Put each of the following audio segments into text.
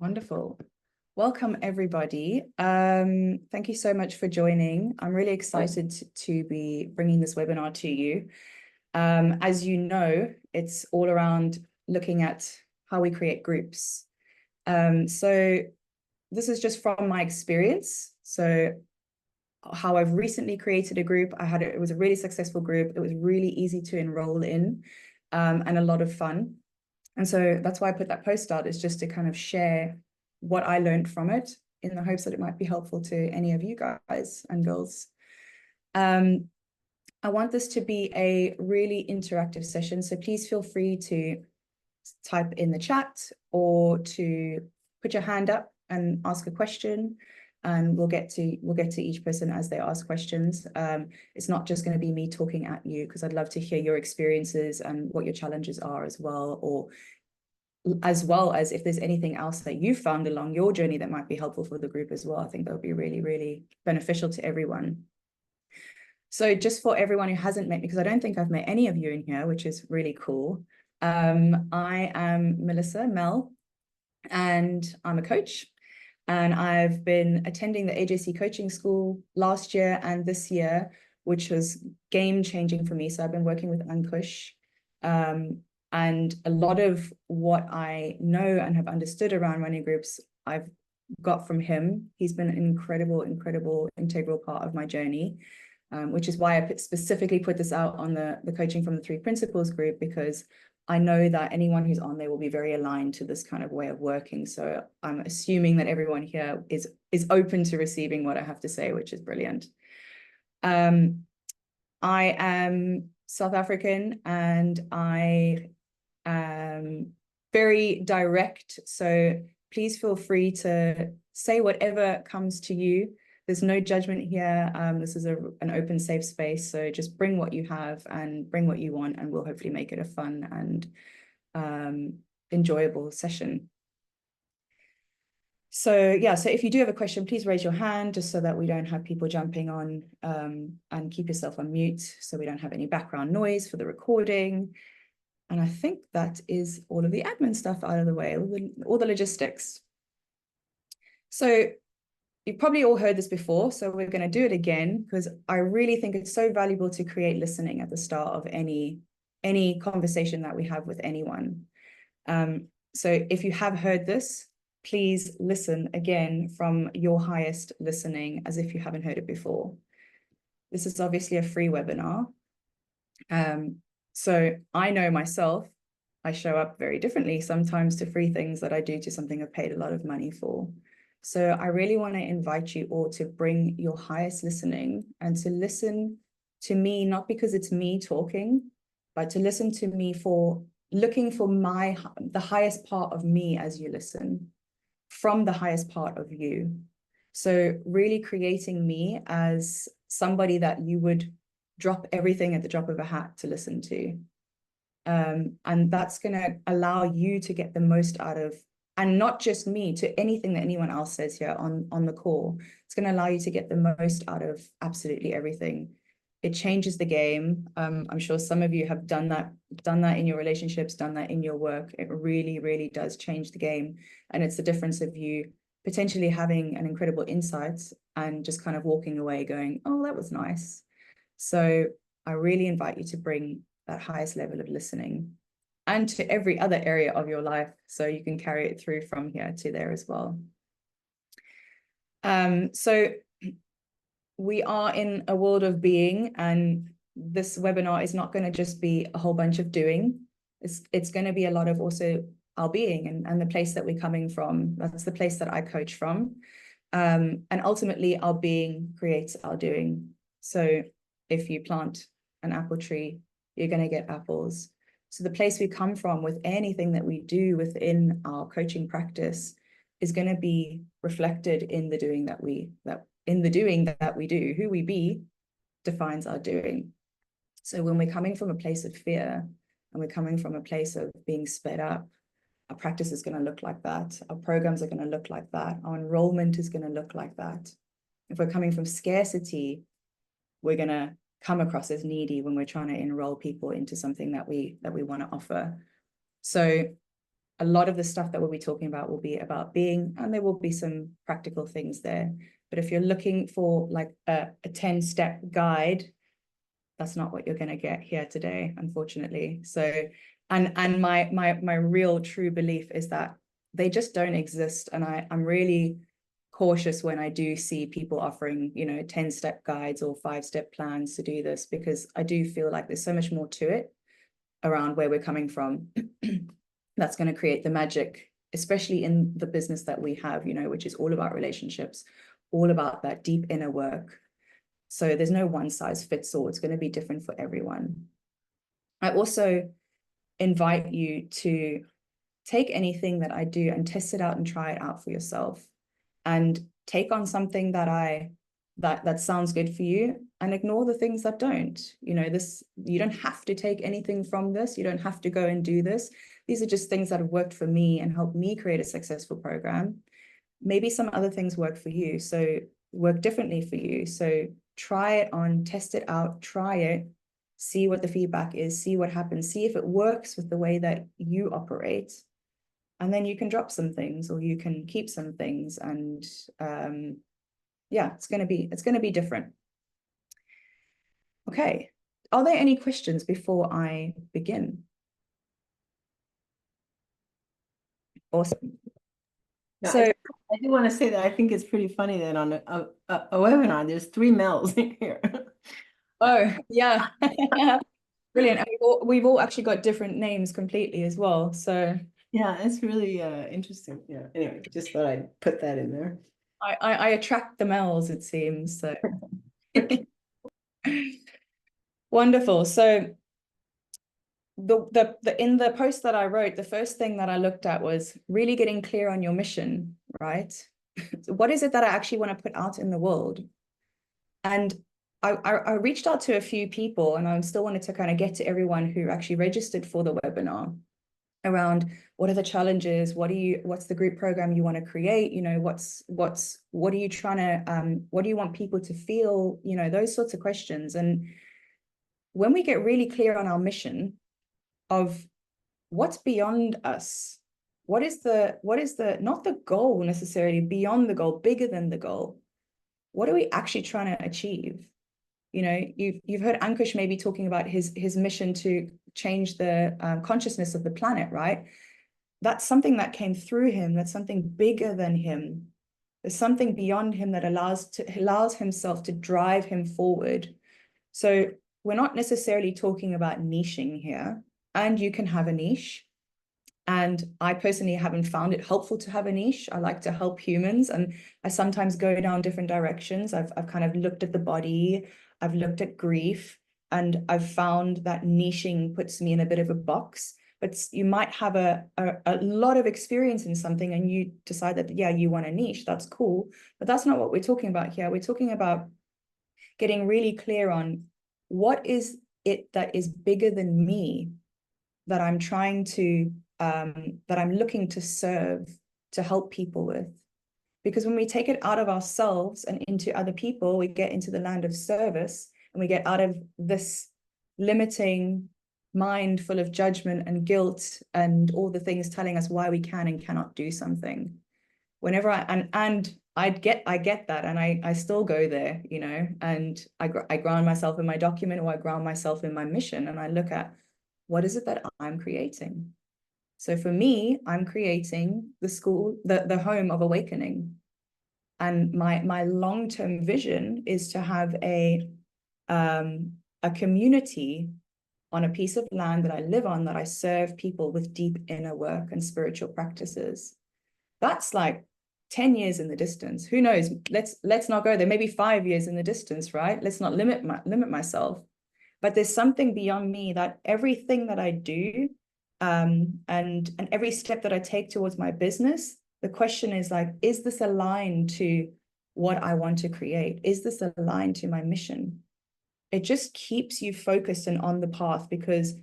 Wonderful. Welcome, everybody. Thank you so much for joining. I'm really excited to be bringing this webinar to you. As you know, it's all around looking at how we create groups. So this is just from my experience. So how I've recently created a group. It was a really successful group. It was really easy to enroll in and a lot of fun. And so that's why I put that post out, is just to kind of share what I learned from it in the hopes that it might be helpful to any of you guys and girls. I want this to be a really interactive session, so please feel free to type in the chat or to put your hand up and ask a question, and we'll get to each person as they ask questions. It's not just going to be me talking at you, because I'd love to hear your experiences and what your challenges are as well as if there's anything else that you found along your journey that might be helpful for the group as well. I think that would be really, really beneficial to everyone. So just for everyone who hasn't met me, because I don't think I've met any of you in here, which is really cool. I am Melissa, Mel, and I'm a coach. And I've been attending the AJC coaching school last year and this year, which was game-changing for me. So I've been working with Ankush. And a lot of what I know and have understood around running groups, I've got from him. He's been an incredible, integral part of my journey, which is why I specifically put this out on the Coaching from the Three Principles group, because I know that anyone who's on there will be very aligned to this kind of way of working. So I'm assuming that everyone here is open to receiving what I have to say, which is brilliant. I am South African, and I am very direct. So please feel free to say whatever comes to you. There's no judgment here. This is an open, safe space. So just bring what you have and bring what you want, and we'll hopefully make it a fun and enjoyable session. So yeah, so if you do have a question, please raise your hand, just so that we don't have people jumping on, and keep yourself on mute so we don't have any background noise for the recording. And I think that is all of the admin stuff out of the way, all the logistics. So you've probably all heard this before, so we're going to do it again, because I really think it's so valuable to create listening at the start of any conversation that we have with anyone. So if you have heard this, please listen again from your highest listening, as if you haven't heard it before. This is obviously a free webinar. So I know myself, I show up very differently sometimes to free things that I do to something I've paid a lot of money for. So I really want to invite you all to bring your highest listening, and to listen to me, not because it's me talking, but to listen to me for looking for the highest part of me as you listen, from the highest part of you. So really creating me as somebody that you would drop everything at the drop of a hat to listen to. And that's going to allow you to get the most out of, and not just me, to anything that anyone else says here on the call. It's going to allow you to get the most out of absolutely everything. It changes the game. I'm sure some of you have done that in your relationships, done that in your work. It really, really does change the game. And it's the difference of you potentially having an incredible insight and just kind of walking away going, oh, that was nice. So I really invite you to bring that highest level of listening, and to every other area of your life, so you can carry it through from here to there as well. So we are in a world of being, and this webinar is not going to just be a whole bunch of doing. It's going to be a lot of also our being and the place that we're coming from. That's the place that I coach from. And ultimately our being creates our doing. So if you plant an apple tree, you're going to get apples. So the place we come from with anything that we do within our coaching practice is going to be reflected in the doing that we do. Who we be defines our doing. So when we're coming from a place of fear, and we're coming from a place of being sped up, our practice is going to look like that. Our programs are going to look like that. Our enrollment is going to look like that. If we're coming from scarcity, we're going to come across as needy when we're trying to enroll people into something that we want to offer. So a lot of the stuff that we'll be talking about will be about being, and there will be some practical things there. But if you're looking for like a 10-step guide, that's not what you're going to get here today, unfortunately. So, and my real true belief is that they just don't exist. And I'm really cautious when I do see people offering, 10-step guides or 5-step plans to do this, because I do feel like there's so much more to it around where we're coming from that's going to create the magic, especially in the business that we have, which is all about relationships, all about that deep inner work. So there's no one size fits all. It's going to be different for everyone. I also invite you to take anything that I do and test it out and try it out for yourself, and take on something that sounds good for you, and ignore the things that don't. You don't have to take anything from this. You don't have to go and do this. These are just things that have worked for me and helped me create a successful program. Maybe some other things work for you, so work differently for you. So try it on, test it out, try it, see what the feedback is, see what happens, see if it works with the way that you operate. And then you can drop some things, or you can keep some things. And yeah, it's going to be different. Okay. Are there any questions before I begin? Awesome. No, So I do want to say that I think it's pretty funny that on a webinar, there's 3 Mels here. oh yeah. Brilliant. And we've all actually got different names completely as well. So yeah, it's really interesting. Yeah. Anyway, just thought I'd put that in there. I attract the males, it seems. So wonderful. So the in the post that I wrote, the first thing that I looked at was really getting clear on your mission, right? What is it that I actually want to put out in the world? And I reached out to a few people, and I still wanted to kind of get to everyone who actually registered for the webinar around what are the challenges, what's the group program you want to create, what are you trying to what do you want people to feel, those sorts of questions. And when we get really clear on our mission of what's beyond us, what is the not the goal necessarily, beyond the goal, bigger than the goal, what are we actually trying to achieve? You've heard Ankush maybe talking about his mission to change the consciousness of the planet, right? That's something that came through him. That's something bigger than him. There's something beyond him that allows himself to drive him forward. So we're not necessarily talking about niching here, and you can have a niche. And I personally haven't found it helpful to have a niche. I like to help humans, and I sometimes go down different directions. I've kind of looked at the body, I've looked at grief, and I've found that niching puts me in a bit of a box. But you might have a lot of experience in something, and you decide that, yeah, you want a niche. That's cool. But that's not what we're talking about here. We're talking about getting really clear on what is it that is bigger than me, that I'm trying to that I'm looking to serve, to help people with. Because when we take it out of ourselves and into other people, we get into the land of service, and we get out of this limiting mind full of judgment and guilt and all the things telling us why we can and cannot do something. Whenever I get that, and I still go there, and I ground myself in my document, or I ground myself in my mission, and I look at what is it that I'm creating. So for me, I'm creating the school, the home of awakening. And my long-term vision is to have a community on a piece of land that I live on, that I serve people with deep inner work and spiritual practices. That's like 10 years in the distance. Who knows? Let's not go there. Maybe 5 years in the distance, right? Let's not limit myself. But there's something beyond me, that everything that I do, and every step that I take towards my business, the question is like, is this aligned to what I want to create? Is this aligned to my mission? It just keeps you focused and on the path, because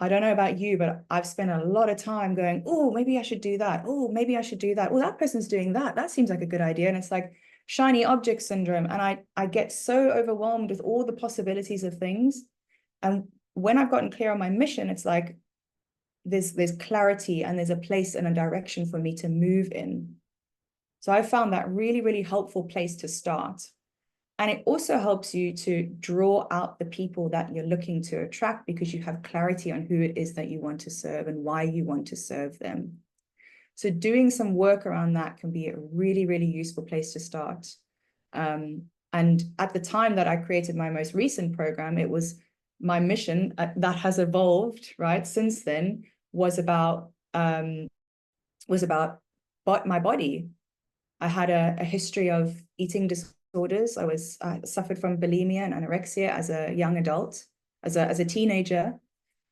I don't know about you, but I've spent a lot of time going, oh, maybe I should do that. Oh, maybe I should do that. Well, that person's doing that. That seems like a good idea. And it's like shiny object syndrome. And I get so overwhelmed with all the possibilities of things. And when I've gotten clear on my mission, it's like, there's clarity and there's a place and a direction for me to move in. So I found that really, really helpful place to start. And it also helps you to draw out the people that you're looking to attract, because you have clarity on who it is that you want to serve and why you want to serve them. So doing some work around that can be a really, really useful place to start. And at the time that I created my most recent program, it was my mission that has evolved, right, since then, was about my body. I had a history of eating disorders. I suffered from bulimia and anorexia as a young adult, as a teenager.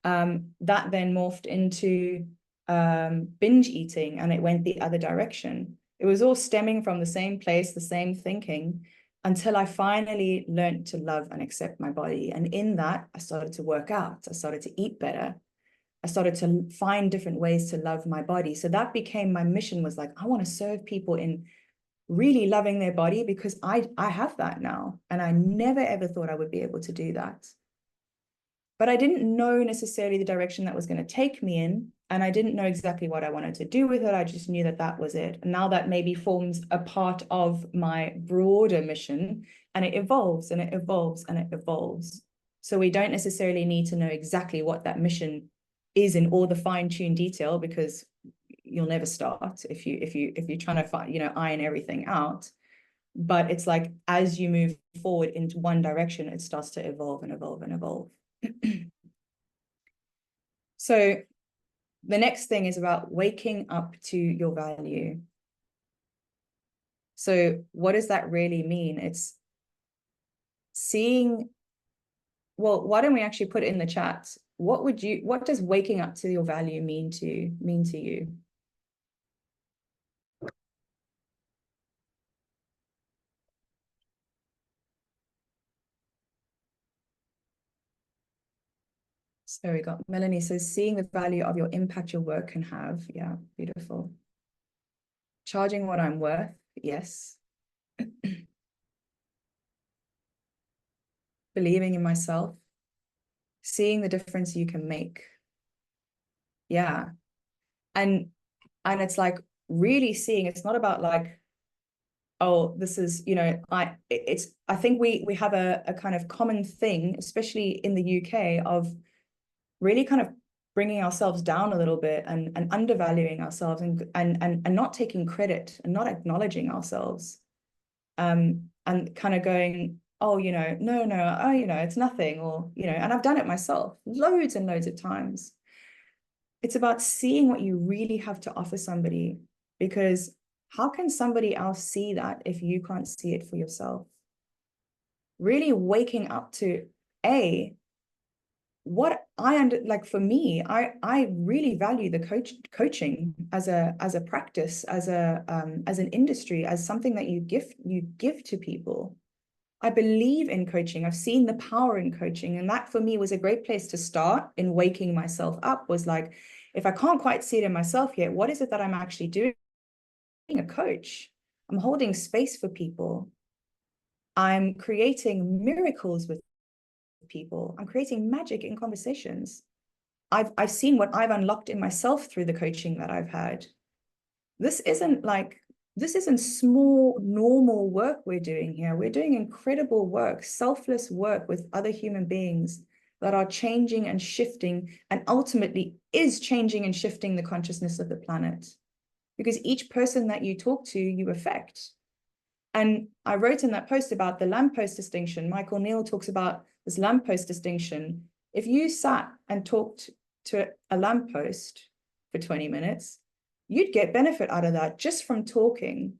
That then morphed into binge eating, and it went the other direction. It was all stemming from the same place, the same thinking, until I finally learned to love and accept my body. And in that, I started to work out. I started to eat better. I started to find different ways to love my body. So that became my mission, was like, I want to serve people in really loving their body, because I have that now. And I never, ever thought I would be able to do that. But I didn't know necessarily the direction that was going to take me in. And I didn't know exactly what I wanted to do with it. I just knew that that was it. And now that maybe forms a part of my broader mission, and it evolves and it evolves and it evolves. So we don't necessarily need to know exactly what that mission is in all the fine-tuned detail, because you'll never start if you're trying to find, iron everything out. But it's like, as you move forward into one direction, it starts to evolve and evolve and evolve. So the next thing is about waking up to your value. So what does that really mean? It's seeing, well, why don't we actually put it in the chat? What does waking up to your value mean to you? So we got Melanie says, seeing the value of your impact your work can have. Yeah, beautiful. Charging what I'm worth. Yes. Believing in myself. Seeing the difference you can make. Yeah. And it's like really seeing, it's not about like, oh, this is, I think we have a kind of common thing, especially in the UK, of really kind of bringing ourselves down a little bit and undervaluing ourselves and not taking credit and not acknowledging ourselves, and kind of going, oh, no, oh, it's nothing, or, and I've done it myself loads and loads of times. It's about seeing what you really have to offer somebody, because how can somebody else see that if you can't see it for yourself? Really waking up to what like for me, I really value the coaching as a practice, as an industry, as something that you give to people. I believe in coaching. I've seen the power in coaching. And that for me was a great place to start in waking myself up, was like, if I can't quite see it in myself yet, what is it that I'm actually doing? A coach. I'm holding space for people. I'm creating miracles with people. I'm creating magic in conversations. I've seen what I've unlocked in myself through the coaching that I've had. This isn't small, normal work we're doing here. We're doing incredible work, selfless work with other human beings that are changing and shifting, and ultimately is changing and shifting the consciousness of the planet. Because each person that you talk to, you affect. And I wrote in that post about the lamppost distinction. Michael Neal talks about this lamppost distinction. If you sat and talked to a lamppost for 20 minutes, you'd get benefit out of that just from talking.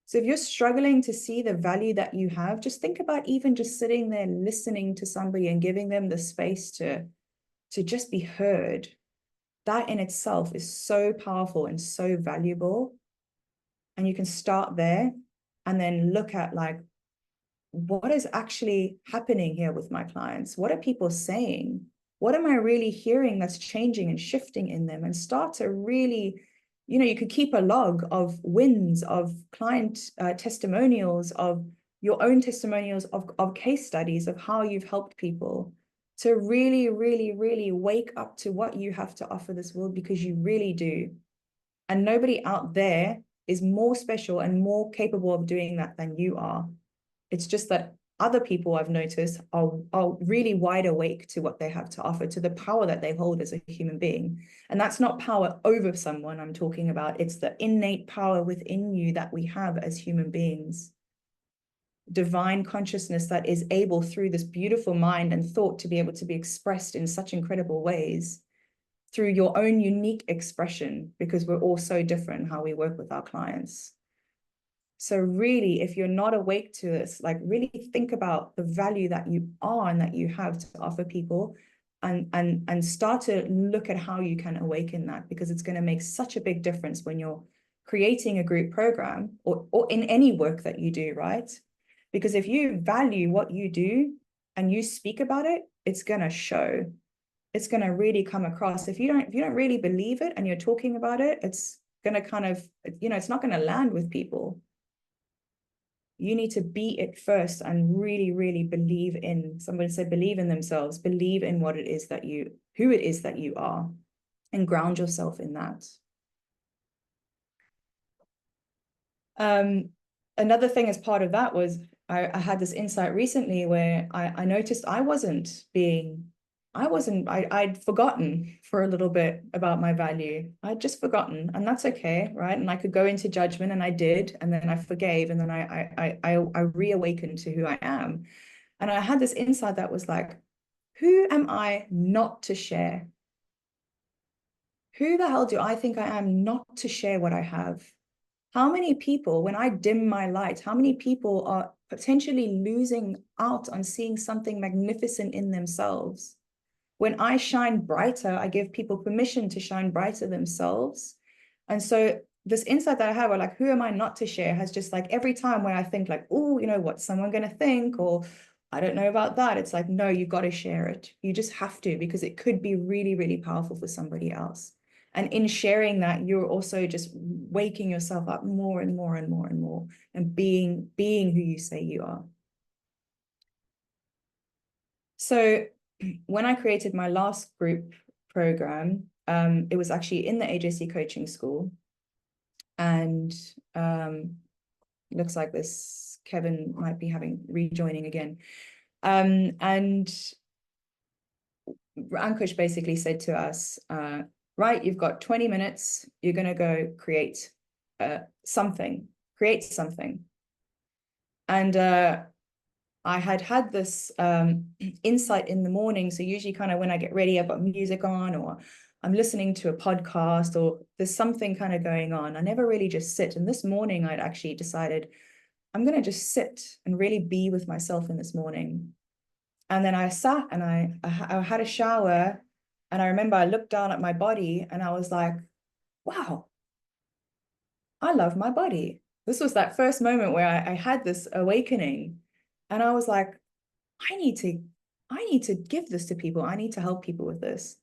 So if you're struggling to see the value that you have, just think about even just sitting there listening to somebody and giving them the space to just be heard. That in itself is so powerful and so valuable. And you can start there and then look at like, what is actually happening here with my clients? What are people saying? What am I really hearing that's changing and shifting in them? And start to really, you could keep a log of wins, of client testimonials, of your own testimonials, of case studies of how you've helped people. to really, really, really wake up to what you have to offer this world, because you really do. And nobody out there is more special and more capable of doing that than you are. It's just that other people, I've noticed, are really wide awake to what they have to offer, to the power that they hold as a human being. And that's not power over someone I'm talking about. It's the innate power within you that we have as human beings. Divine consciousness that is able, through this beautiful mind and thought, to be able to be expressed in such incredible ways through your own unique expression, because we're all so different how we work with our clients. So really, if you're not awake to this, like, really think about the value that you are and that you have to offer people, and start to look at how you can awaken that, because it's going to make such a big difference when you're creating a group program, or in any work that you do, right? Because if you value what you do and you speak about it, it's going to show. It's going to really come across. If you don't really believe it and you're talking about it, it's going to kind of, it's not going to land with people. You need to be it first and really, really believe in, somebody said, believe in themselves, believe in what it is that who it is that you are, and ground yourself in that. Another thing as part of that was I had this insight recently where I noticed I'd forgotten for a little bit about my value. I'd just forgotten, and that's okay, right? And I could go into judgment, and I did, and then I forgave, and then I reawakened to who I am. And I had this insight that was like, who am I not to share? Who the hell do I think I am not to share what I have? How many people, when I dim my light, how many people are potentially losing out on seeing something magnificent in themselves? When I shine brighter, I give people permission to shine brighter themselves. And so this insight that I have, or like, who am I not to share, has just, like, every time where I think like, oh, what's someone going to think? Or I don't know about that. It's like, no, you got to share it. You just have to, because it could be really, really powerful for somebody else. And in sharing that, you're also just waking yourself up more and more and more and more, and being who you say you are. So when I created my last group program, it was actually in the AJC coaching school. And looks like this Kevin might be rejoining again. And Ankush basically said to us, right, you've got 20 minutes, you're going to go create something. And I had this insight in the morning. So usually kind of when I get ready, I've got music on, or I'm listening to a podcast, or there's something kind of going on. I never really just sit. And this morning I'd actually decided I'm going to just sit and really be with myself in this morning. And then I sat and I had a shower, and I remember I looked down at my body and I was like, wow, I love my body. This was that first moment where I had this awakening, and I was like, I need to give this to people. I need to help people with this.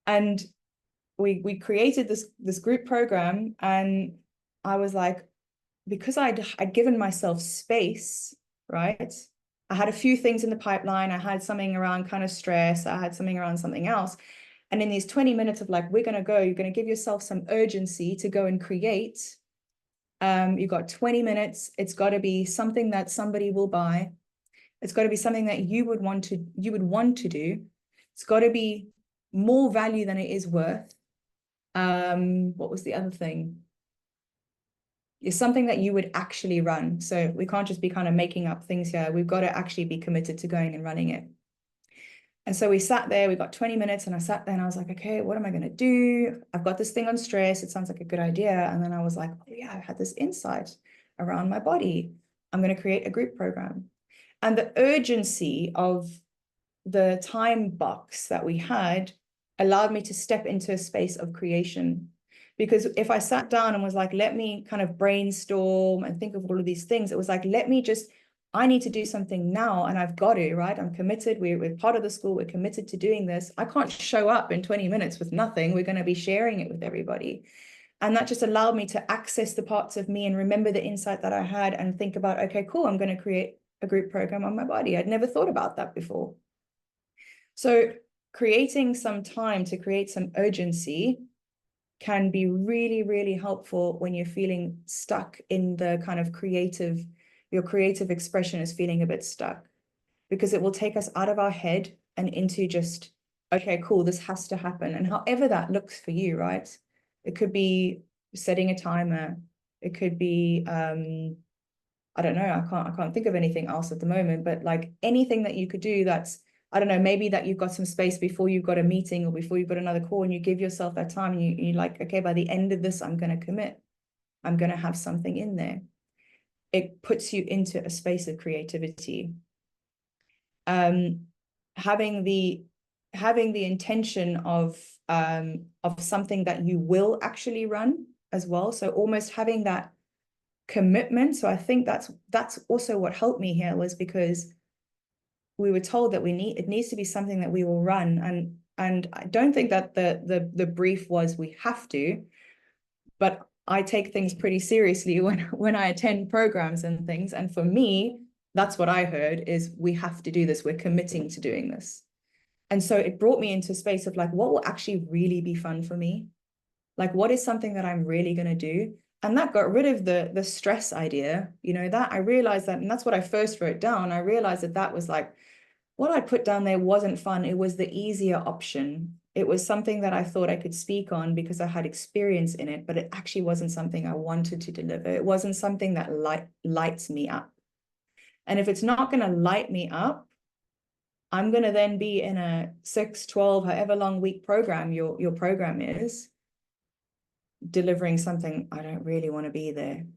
And we created this group program, and I was like, because I'd given myself space, right? I had a few things in the pipeline. I had something around kind of stress. I had something around something else. And in these 20 minutes of like, we're going to go, you're going to give yourself some urgency to go and create. You've got 20 minutes. It's got to be something that somebody will buy. It's got to be something that you would want to do. It's got to be more value than it is worth. What was the other thing? It's something that you would actually run. So we can't just be kind of making up things here. We've got to actually be committed to going and running it. And so we sat there, we got 20 minutes, and I sat there and I was like, okay, what am I going to do? I've got this thing on stress. It sounds like a good idea. And then I was like, oh yeah, I had this insight around my body. I'm going to create a group program. And the urgency of the time box that we had allowed me to step into a space of creation. Because if I sat down and was like, let me kind of brainstorm and think of all of these things, it was like, I need to do something now, and I've got to, right? I'm committed. We're part of the school. We're committed to doing this. I can't show up in 20 minutes with nothing. We're going to be sharing it with everybody. And that just allowed me to access the parts of me and remember the insight that I had and think about, okay, cool, I'm going to create a group program on my body. I'd never thought about that before. So creating some time to create some urgency can be really, really helpful when you're feeling stuck in the kind of your creative expression is feeling a bit stuck, because it will take us out of our head and into just, okay, cool, this has to happen. And however that looks for you, right? It could be setting a timer. It could be, I don't know, I can't think of anything else at the moment, but like anything that you could do that's, I don't know, maybe that you've got some space before you've got a meeting or before you've got another call, and you give yourself that time, and you're like, okay, by the end of this, I'm going to commit. I'm going to have something in there. It puts you into a space of creativity. Um, having the intention of something that you will actually run as well. So almost having that commitment. So I think that's also what helped me here, was because we were told that it needs to be something that we will run. And I don't think that the brief was we have to, but I take things pretty seriously when I attend programs and things. And for me, that's what I heard is we have to do this. We're committing to doing this. And so it brought me into a space of like, what will actually really be fun for me? Like, what is something that I'm really going to do? And that got rid of the stress idea, that I realized that, and that's what I first wrote down. I realized that was like, what I put down there wasn't fun. It was the easier option. It was something that I thought I could speak on because I had experience in it, but it actually wasn't something I wanted to deliver. It wasn't something that lights me up. And if it's not going to light me up, I'm going to then be in a 6, 12, however long week program your program is, delivering something I don't really want to be there.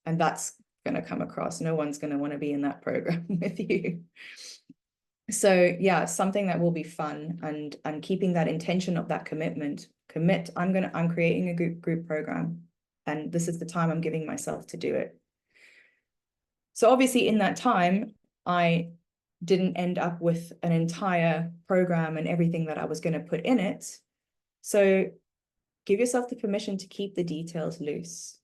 And that's going to come across. No one's going to want to be in that program with you. So yeah, something that will be fun, and keeping that intention of that commitment. I'm creating a group program, and this is the time I'm giving myself to do it. So obviously in that time, I didn't end up with an entire program and everything that I was going to put in it. So give yourself the permission to keep the details loose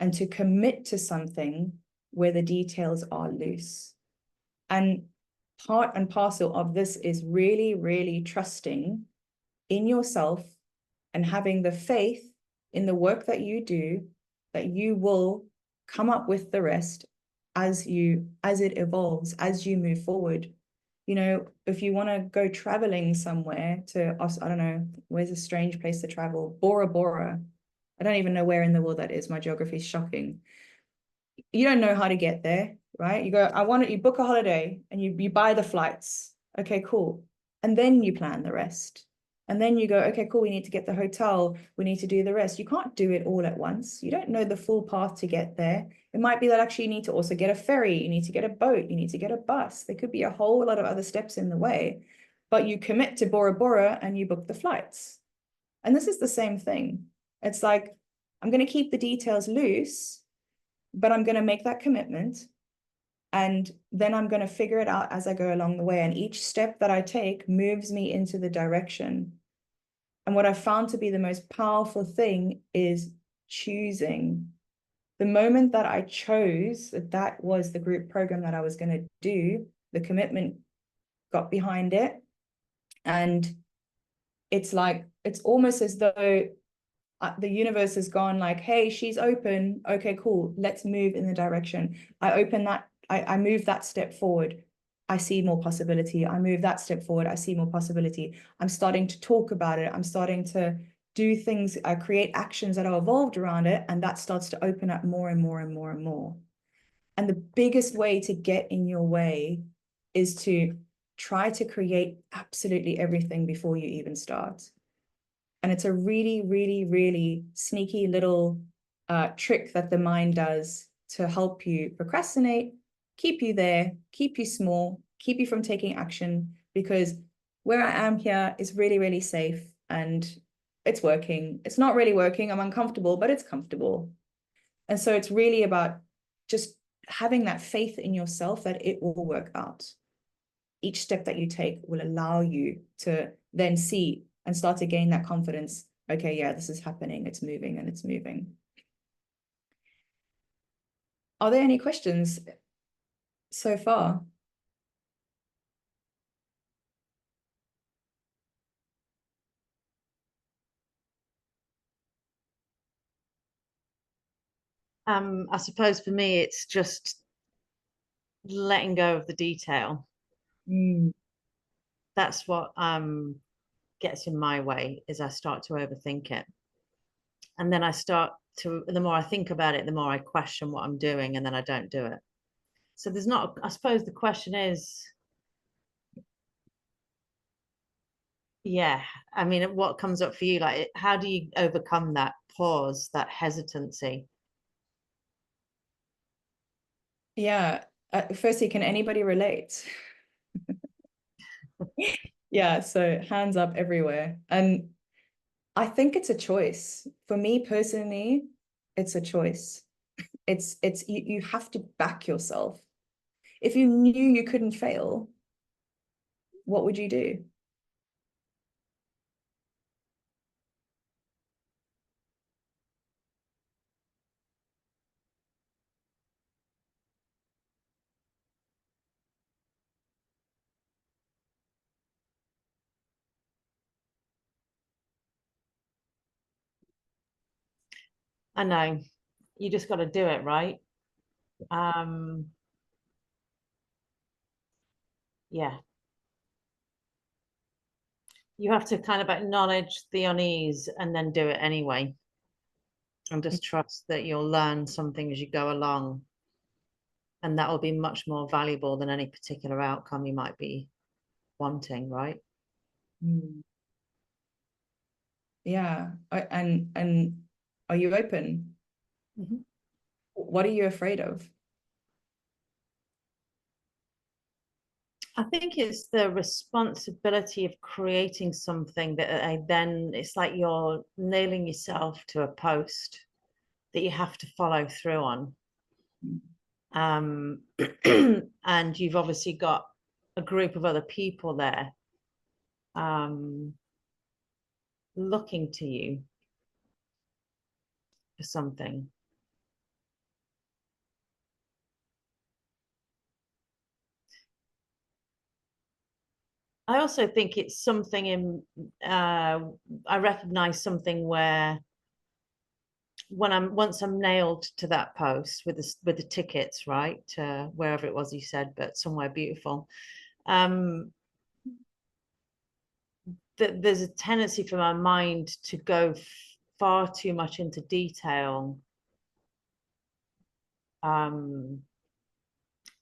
and to commit to something where the details are loose. And part and parcel of this is really, really trusting in yourself and having the faith in the work that you do, that you will come up with the rest as it evolves, as you move forward. If you want to go traveling somewhere to, I don't know, where's a strange place to travel? Bora Bora. I don't even know where in the world that is. My geography is shocking. You don't know how to get there, right? You book a holiday and you buy the flights. Okay, cool. And then you plan the rest. And then you go, okay, cool, we need to get the hotel. We need to do the rest. You can't do it all at once. You don't know the full path to get there. It might be that actually you need to also get a ferry. You need to get a boat. You need to get a bus. There could be a whole lot of other steps in the way, but you commit to Bora Bora and you book the flights. And this is the same thing. It's like, I'm going to keep the details loose, but I'm going to make that commitment. And then I'm going to figure it out as I go along the way. And each step that I take moves me into the direction. And what I found to be the most powerful thing is choosing. The moment that I chose that was the group program that I was going to do, the commitment got behind it. And it's almost as though the universe has gone like, hey, she's open. Okay, cool. Let's move in the direction. I move that step forward. I see more possibility. I move that step forward. I see more possibility. I'm starting to talk about it. I'm starting to do things, create actions that are evolved around it. And that starts to open up more and more and more and more. And the biggest way to get in your way is to try to create absolutely everything before you even start. And it's a really, really, really sneaky little trick that the mind does to help you procrastinate, keep you there, keep you small, keep you from taking action, because where I am here is really, really safe and it's working. It's not really working. I'm uncomfortable, but it's comfortable. And so it's really about just having that faith in yourself that it will work out. Each step that you take will allow you to then see and start to gain that confidence. Okay, yeah, this is happening. It's moving and it's moving. Are there any questions? So far? I suppose for me, it's just letting go of the detail. Mm, That's what gets in my way, is I start to overthink it. And then the more I think about it, the more I question what I'm doing, and then I don't do it. So there's not, I suppose the question is, yeah, I mean, what comes up for you? Like, how do you overcome that pause, that hesitancy? yeah. Firstly, can anybody relate? Yeah, so hands up everywhere. And I think it's a choice. For me personally, it's a choice. It's you have to back yourself. If you knew you couldn't fail, what would you do? I know you just got to do it, right? Um, yeah, you have to kind of acknowledge the unease and then do it anyway, and just trust that you'll learn something as you go along, and that will be much more valuable than any particular outcome you might be wanting, right? Mm. Yeah, and are you open? Mhm. What are you afraid of? I think it's the responsibility of creating something that I then it's like you're nailing yourself to a post that you have to follow through on. Um, and you've obviously got a group of other people there um, looking to you for something. I also think it's something I recognize something where once I'm nailed to that post with the tickets, right, to wherever it was you said, but somewhere beautiful. Um, that there's a tendency for my mind to go far too much into detail.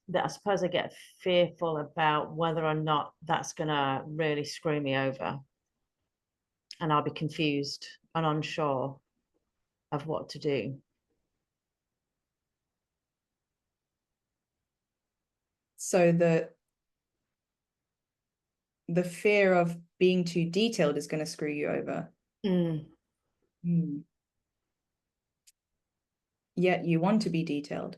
That I suppose I get fearful about whether or not that's gonna really screw me over, and I'll be confused and unsure of what to do. So the fear of being too detailed is going to screw you over. Mm. Mm. Yet you want to be detailed.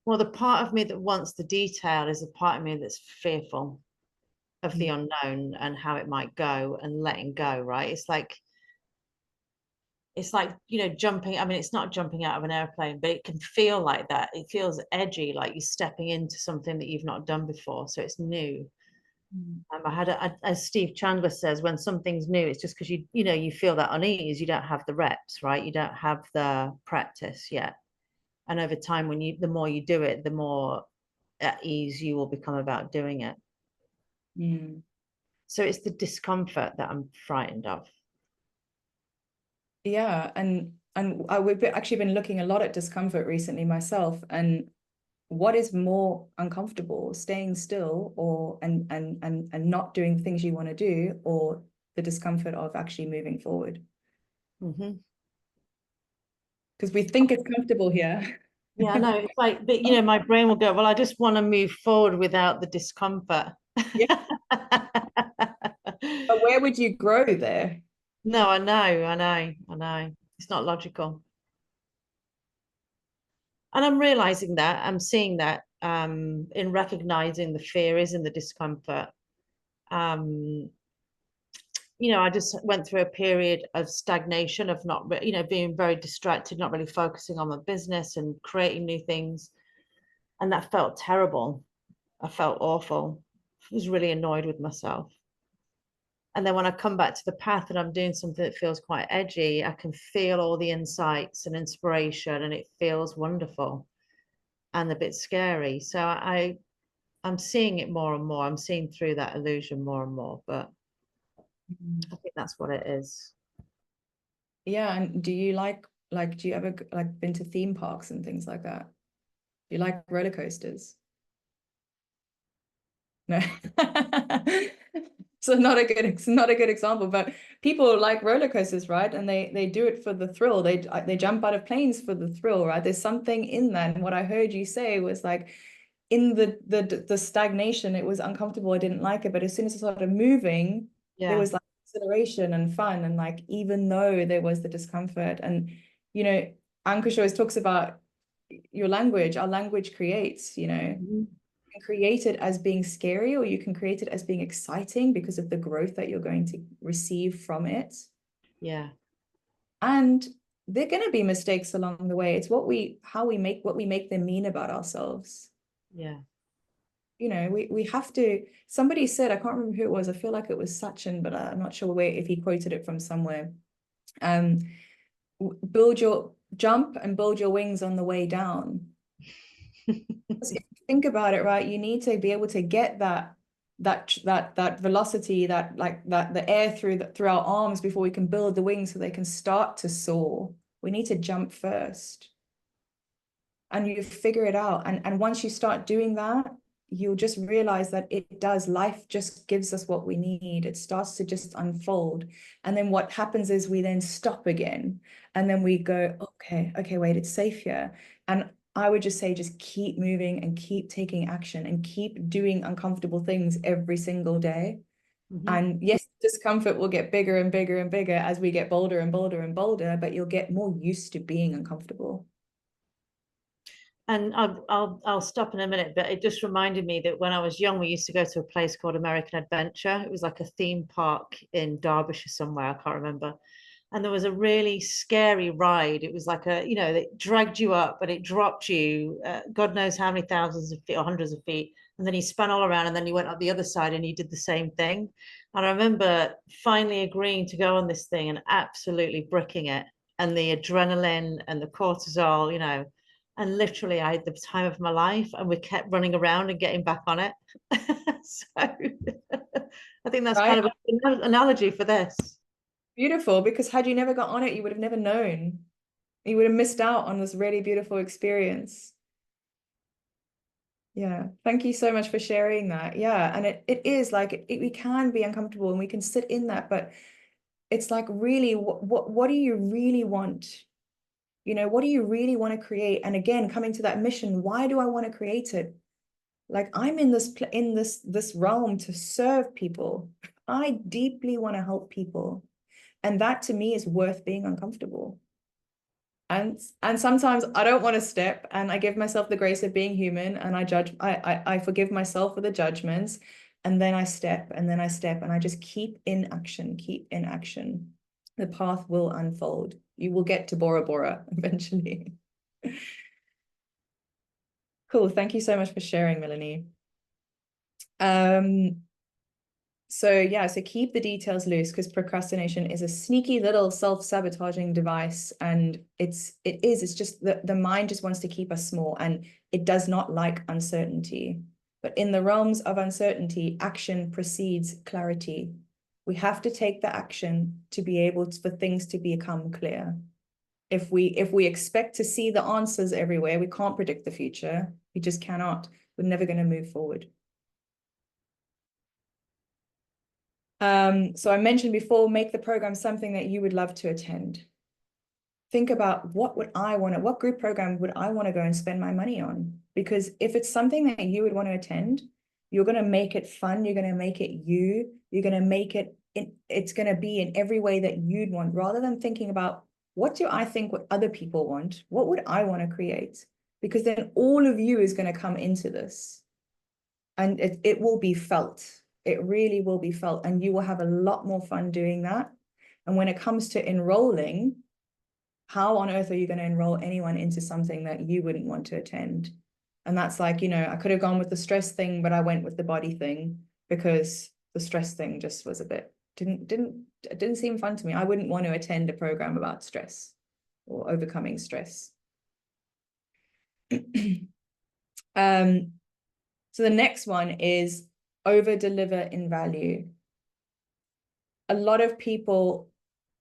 Well, the part of me that wants the detail is a part of me that's fearful of the Mm. unknown and how it might go and letting go, right? It's like jumping. I mean, it's not jumping out of an airplane, but it can feel like that. It feels edgy, like you're stepping into something that you've not done before, so it's new. Mm. As Steve Chandler says, when something's new, it's just because you feel that unease. You don't have the reps, right? You don't have the practice yet. And over time, the more you do it, the more at ease you will become about doing it. Mm. So it's the discomfort that I'm frightened of. Yeah, and we've actually been looking a lot at discomfort recently myself, and what is more uncomfortable, staying still or and not doing things you want to do, or the discomfort of actually moving forward? Mm-hmm. Because we think it's comfortable here. Yeah, I know. It's like, but my brain will go, well, I just want to move forward without the discomfort. Yeah, but where would you grow there? No, I know, I know, I know. It's not logical. And I'm realizing that, I'm seeing that in recognizing the fear is in the discomfort. Um, I just went through a period of stagnation of not, being very distracted, not really focusing on my business and creating new things. And that felt terrible. I felt awful. I was really annoyed with myself. And then when I come back to the path and I'm doing something that feels quite edgy, I can feel all the insights and inspiration, and it feels wonderful and a bit scary. So I'm seeing it more and more. I'm seeing through that illusion more and more, but I think that's what it is. Yeah, and do you do you ever like been to theme parks and things like that? Do you like roller coasters? No. So it's not a good example, but people like roller coasters, right? And they do it for the thrill. They jump out of planes for the thrill, right? There's something in that. And what I heard you say was like in the stagnation, it was uncomfortable. I didn't like it, but as soon as I started moving, there Yeah, was like exhilaration and fun. And like even though there was the discomfort, and you know, Ankush always talks about your language. Our language creates, you know. Mhm. Can create it as being scary, or you can create it as being exciting because of the growth that you're going to receive from it. Yeah, And there are going to be mistakes along the way. It's what we make them mean about ourselves. yeah. You know, we have to. Somebody said, I can't remember who it was. I feel like it was Sachin, but I'm not sure where, if he quoted it from somewhere. Build your jump and build your wings on the way down. If you think about it, right, you need to be able to get that velocity, that like that the air through our arms before we can build the wings so they can start to soar. We need to jump first. And you figure it out. And once you start doing that, you'll just realize that it does. Life just gives us what we need. It starts to just unfold. And then what happens is we then stop again. And then we go, okay, wait, it's safe here. And I would just say, just keep moving and keep taking action and keep doing uncomfortable things every single day. Mhm. And yes, discomfort will get bigger and bigger and bigger as we get bolder and bolder and bolder, but you'll get more used to being uncomfortable. And I'll stop in a minute, but it just reminded me that when I was young, we used to go to a place called American Adventure. It was like a theme park in Derbyshire somewhere, I can't remember. And there was a really scary ride. It was like it dragged you up, but it dropped you, God knows how many thousands of feet or hundreds of feet. And then you spun all around, and then you went up the other side and you did the same thing. And I remember finally agreeing to go on this thing and absolutely bricking it. And the adrenaline and the cortisol, and literally I had the time of my life, and we kept running around and getting back on it. So I think that's Right? kind of an analogy for this. Beautiful, because had you never got on it, you would have never known. You would have missed out on this really beautiful experience. Yeah, thank you so much for sharing that. Yeah, and it is like we can be uncomfortable and we can sit in that, but it's like really what do you really want? You know, what do you really want to create? And again, coming to that mission, why do I want to create it? Like I'm in this realm to serve people. I deeply want to help people. And that to me is worth being uncomfortable. And sometimes I don't want to step, and I give myself the grace of being human, and I forgive myself for the judgments, and then I step, and then I step, and I just keep in action, keep in action. The path will unfold. You will get to Bora Bora eventually. Cool. Thank you so much for sharing, Melanie. So yeah, so keep the details loose, because procrastination is a sneaky little self-sabotaging device, and it's just the mind just wants to keep us small, and it does not like uncertainty. But in the realms of uncertainty, action precedes clarity. We have to take the action to be able for things to become clear. If we expect to see the answers everywhere, we can't predict the future. We just cannot. We're never going to move forward. So I mentioned before, make the program something that you would love to attend. Think about what group program would I want to go and spend my money on? Because if it's something that you would want to attend, you're going to make it fun. You're going to make it you're going to make it, it's going to be in every way that you'd want, rather than thinking about what do I think what other people want? What would I want to create? Because then all of you is going to come into this, and it will be felt. It really will be felt, and you will have a lot more fun doing that. And when it comes to enrolling, how on earth are you going to enroll anyone into something that you wouldn't want to attend? And that's like, I could have gone with the stress thing, but I went with the body thing because the stress thing just was a bit It didn't seem fun to me. I wouldn't want to attend a program about stress or overcoming stress. So the next one is over deliver in value. A lot of people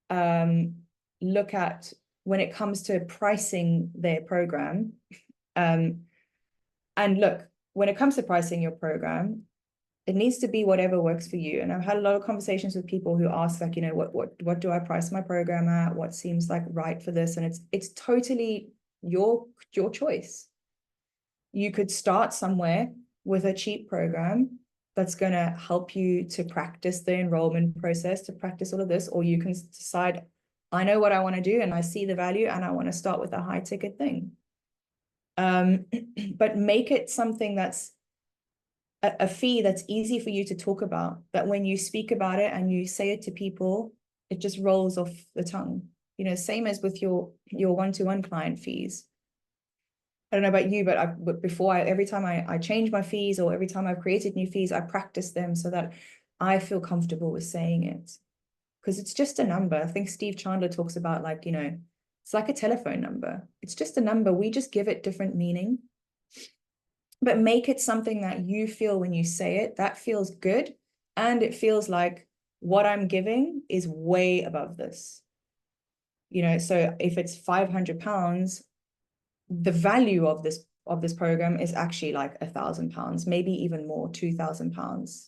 look at, when it comes to pricing their program, and look, when it comes to pricing your program, it needs to be whatever works for you. And I've had a lot of conversations with people who ask, like, you know, what do I price my program at? What seems like right for this? And it's totally your choice. You could start somewhere with a cheap program that's going to help you to practice the enrollment process, to practice all of this, or you can decide, I know what I want to do and I see the value and I want to start with a high ticket thing. But make it something that's a fee that's easy for you to talk about, that when you speak about it and you say it to people, it just rolls off the tongue. You know, same as with your one-to-one client fees. I don't know about you, but before every time I change my fees, or every time I've created new fees, I practice them so that I feel comfortable with saying it. Because it's just a number. I think Steve Chandler talks about, like, you know, it's like a telephone number. It's just a number. We just give it different meaning. But make it something that you feel when you say it, that feels good. And it feels like what I'm giving is way above this. You know, so if it's £500, the value of this program is actually like £1,000, maybe even more, £2,000.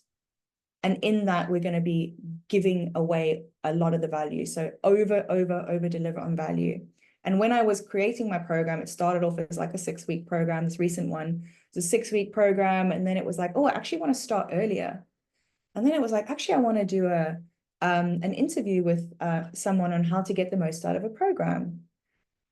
And in that, we're going to be giving away a lot of the value. So over deliver on value. And when I was creating my program, it started off as like a 6-week program. This recent one was a 6-week program. And then it was like, oh, I actually want to start earlier. And then it was like, actually, I want to do an interview with someone on how to get the most out of a program.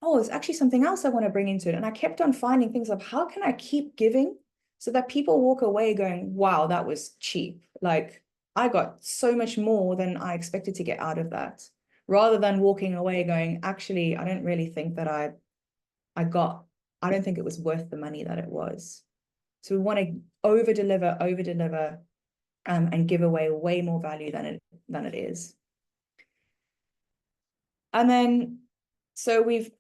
Oh, there's actually something else I want to bring into it. And I kept on finding things of, how can I keep giving so that people walk away going, wow, that was cheap. Like, I got so much more than I expected to get out of that, rather than walking away going, actually, I don't really think that I don't think it was worth the money that it was. So we want to over deliver, and give away way more value than it is. And then, so we've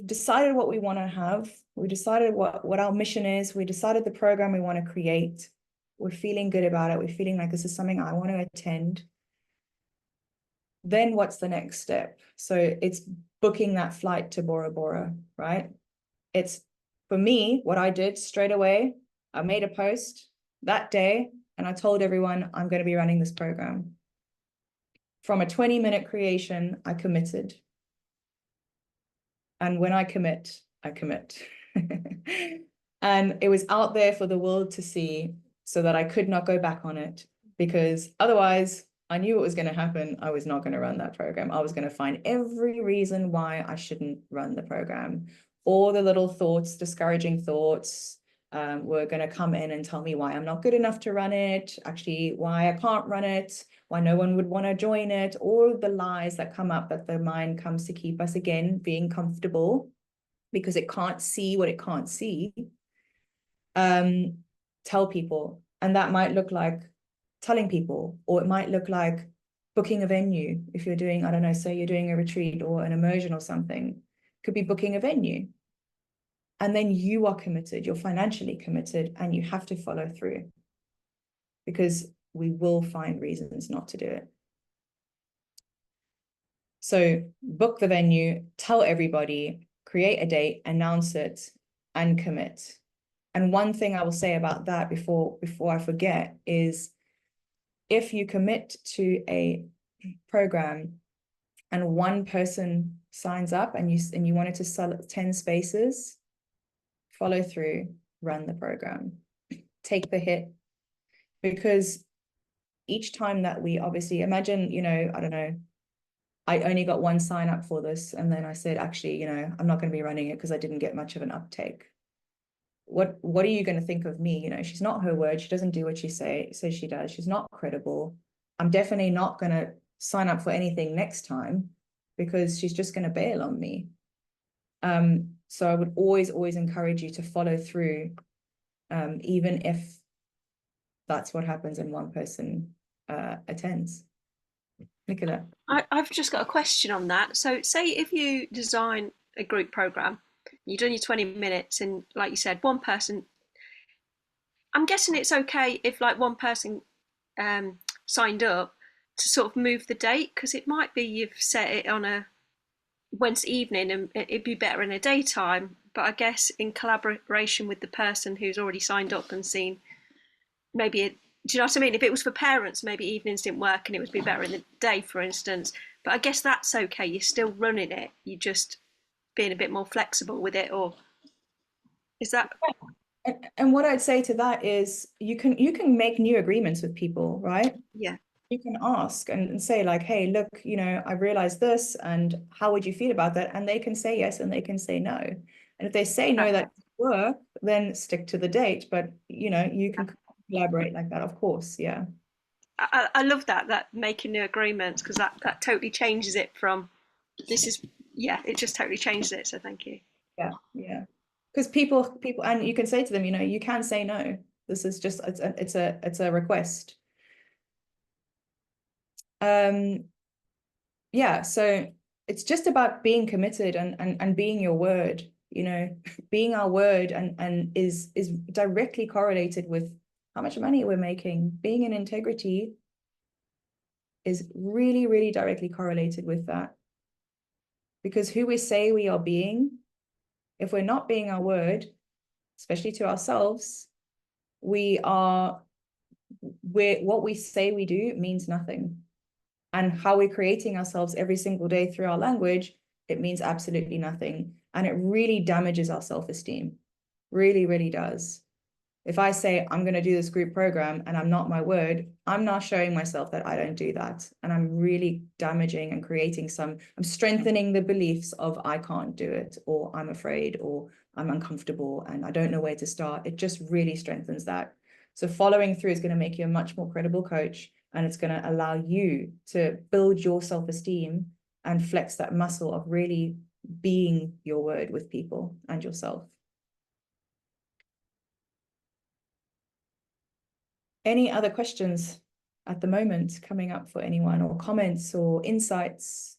decided what we want to have. We decided what our mission is. We decided the program we want to create. We're feeling good about it. We're feeling like this is something I want to attend. Then what's the next step? So it's booking that flight to Bora Bora, right? It's, for me, what I did straight away, I made a post that day and I told everyone I'm going to be running this program. From a 20-minute creation, I committed. And when I commit, I commit. And it was out there for the world to see, so that I could not go back on it, because otherwise I knew what was going to happen. I was not going to run that program. I was going to find every reason why I shouldn't run the program. All the little thoughts, discouraging thoughts, were going to come in and tell me why I'm not good enough to run it, actually why I can't run it, why no one would want to join it, all of the lies that come up, that the mind comes to keep us, again, being comfortable because it can't see what it can't see. Tell people. And that might look like telling people, or it might look like booking a venue. If you're doing, I don't know, say you're doing a retreat or an immersion or something, could be booking a venue. And then you are committed, you're financially committed, and you have to follow through, because we will find reasons not to do it. So book the venue, tell everybody, create a date, announce it, and commit. And one thing I will say about that before I forget is, if you commit to a program and one person signs up and you wanted to sell 10 spaces, follow through, run the program, take the hit. Because each time that we, obviously, imagine, you know, I don't know, I only got one sign up for this, and then I said, actually, you know, I'm not going to be running it because I didn't get much of an uptake. What are you going to think of me? You know, she's not her word. She doesn't do what she says she does. She's not credible. I'm definitely not going to sign up for anything next time, because she's just going to bail on me. So I would always encourage you to follow through, even if that's what happens and one person attends. Nicola. I've just got a question on that. So, say if you design a group program, you've done your 20 minutes, and like you said, one person. I'm guessing it's okay if like one person signed up to sort of move the date, because it might be you've set it on a Wednesday evening and it'd be better in a daytime. But I guess in collaboration with the person who's already signed up and seen, maybe it, do you know what I mean? If it was for parents, maybe evenings didn't work and it would be better in the day, for instance. But I guess that's okay. You're still running it. You're just being a bit more flexible with it, or is that? And what I'd say to that is you can make new agreements with people, right? Yeah. You can ask and say like, hey, look, you know, I realized this, and how would you feel about that? And they can say yes and they can say no. And if they say no, that doesn't work, then stick to the date. But you know, you can collaborate like that, of course. Yeah. I love that making new agreements, because that totally changes it from this is, yeah, it just totally changes it. So thank you. Yeah, yeah. Because people, and you can say to them, you know, you can say no. This is just it's a request. Yeah, so it's just about being committed and being your word, you know, being our word and is directly correlated with how much money we're making. Being in integrity is really, really directly correlated with that. Because who we say we are being, if we're not being our word, especially to ourselves, what we say we do means nothing. And how we're creating ourselves every single day through our language, it means absolutely nothing. And it really damages our self-esteem. Really, really does. If I say I'm going to do this group program and I'm not my word, I'm now showing myself that I don't do that. And I'm really damaging and I'm strengthening the beliefs of I can't do it, or I'm afraid, or I'm uncomfortable and I don't know where to start. It just really strengthens that. So following through is going to make you a much more credible coach, and it's going to allow you to build your self-esteem and flex that muscle of really being your word with people and yourself. Any other questions at the moment coming up for anyone, or comments or insights?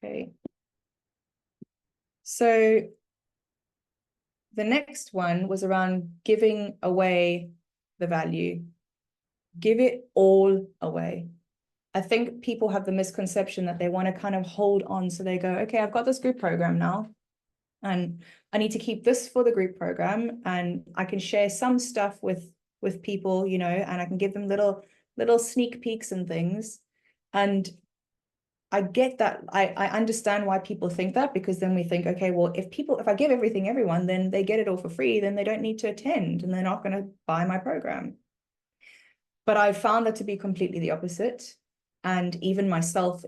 Okay. So the next one was around giving away the value. Give it all away. I think people have the misconception that they want to kind of hold on. So they go, okay, I've got this group program now, and I need to keep this for the group program, and I can share some stuff with people, you know, and I can give them little sneak peeks and things. And I get that. I understand why people think that, because then we think, okay, well, if I give everyone, then they get it all for free, then they don't need to attend and they're not going to buy my program. But I found that to be completely the opposite. And even myself,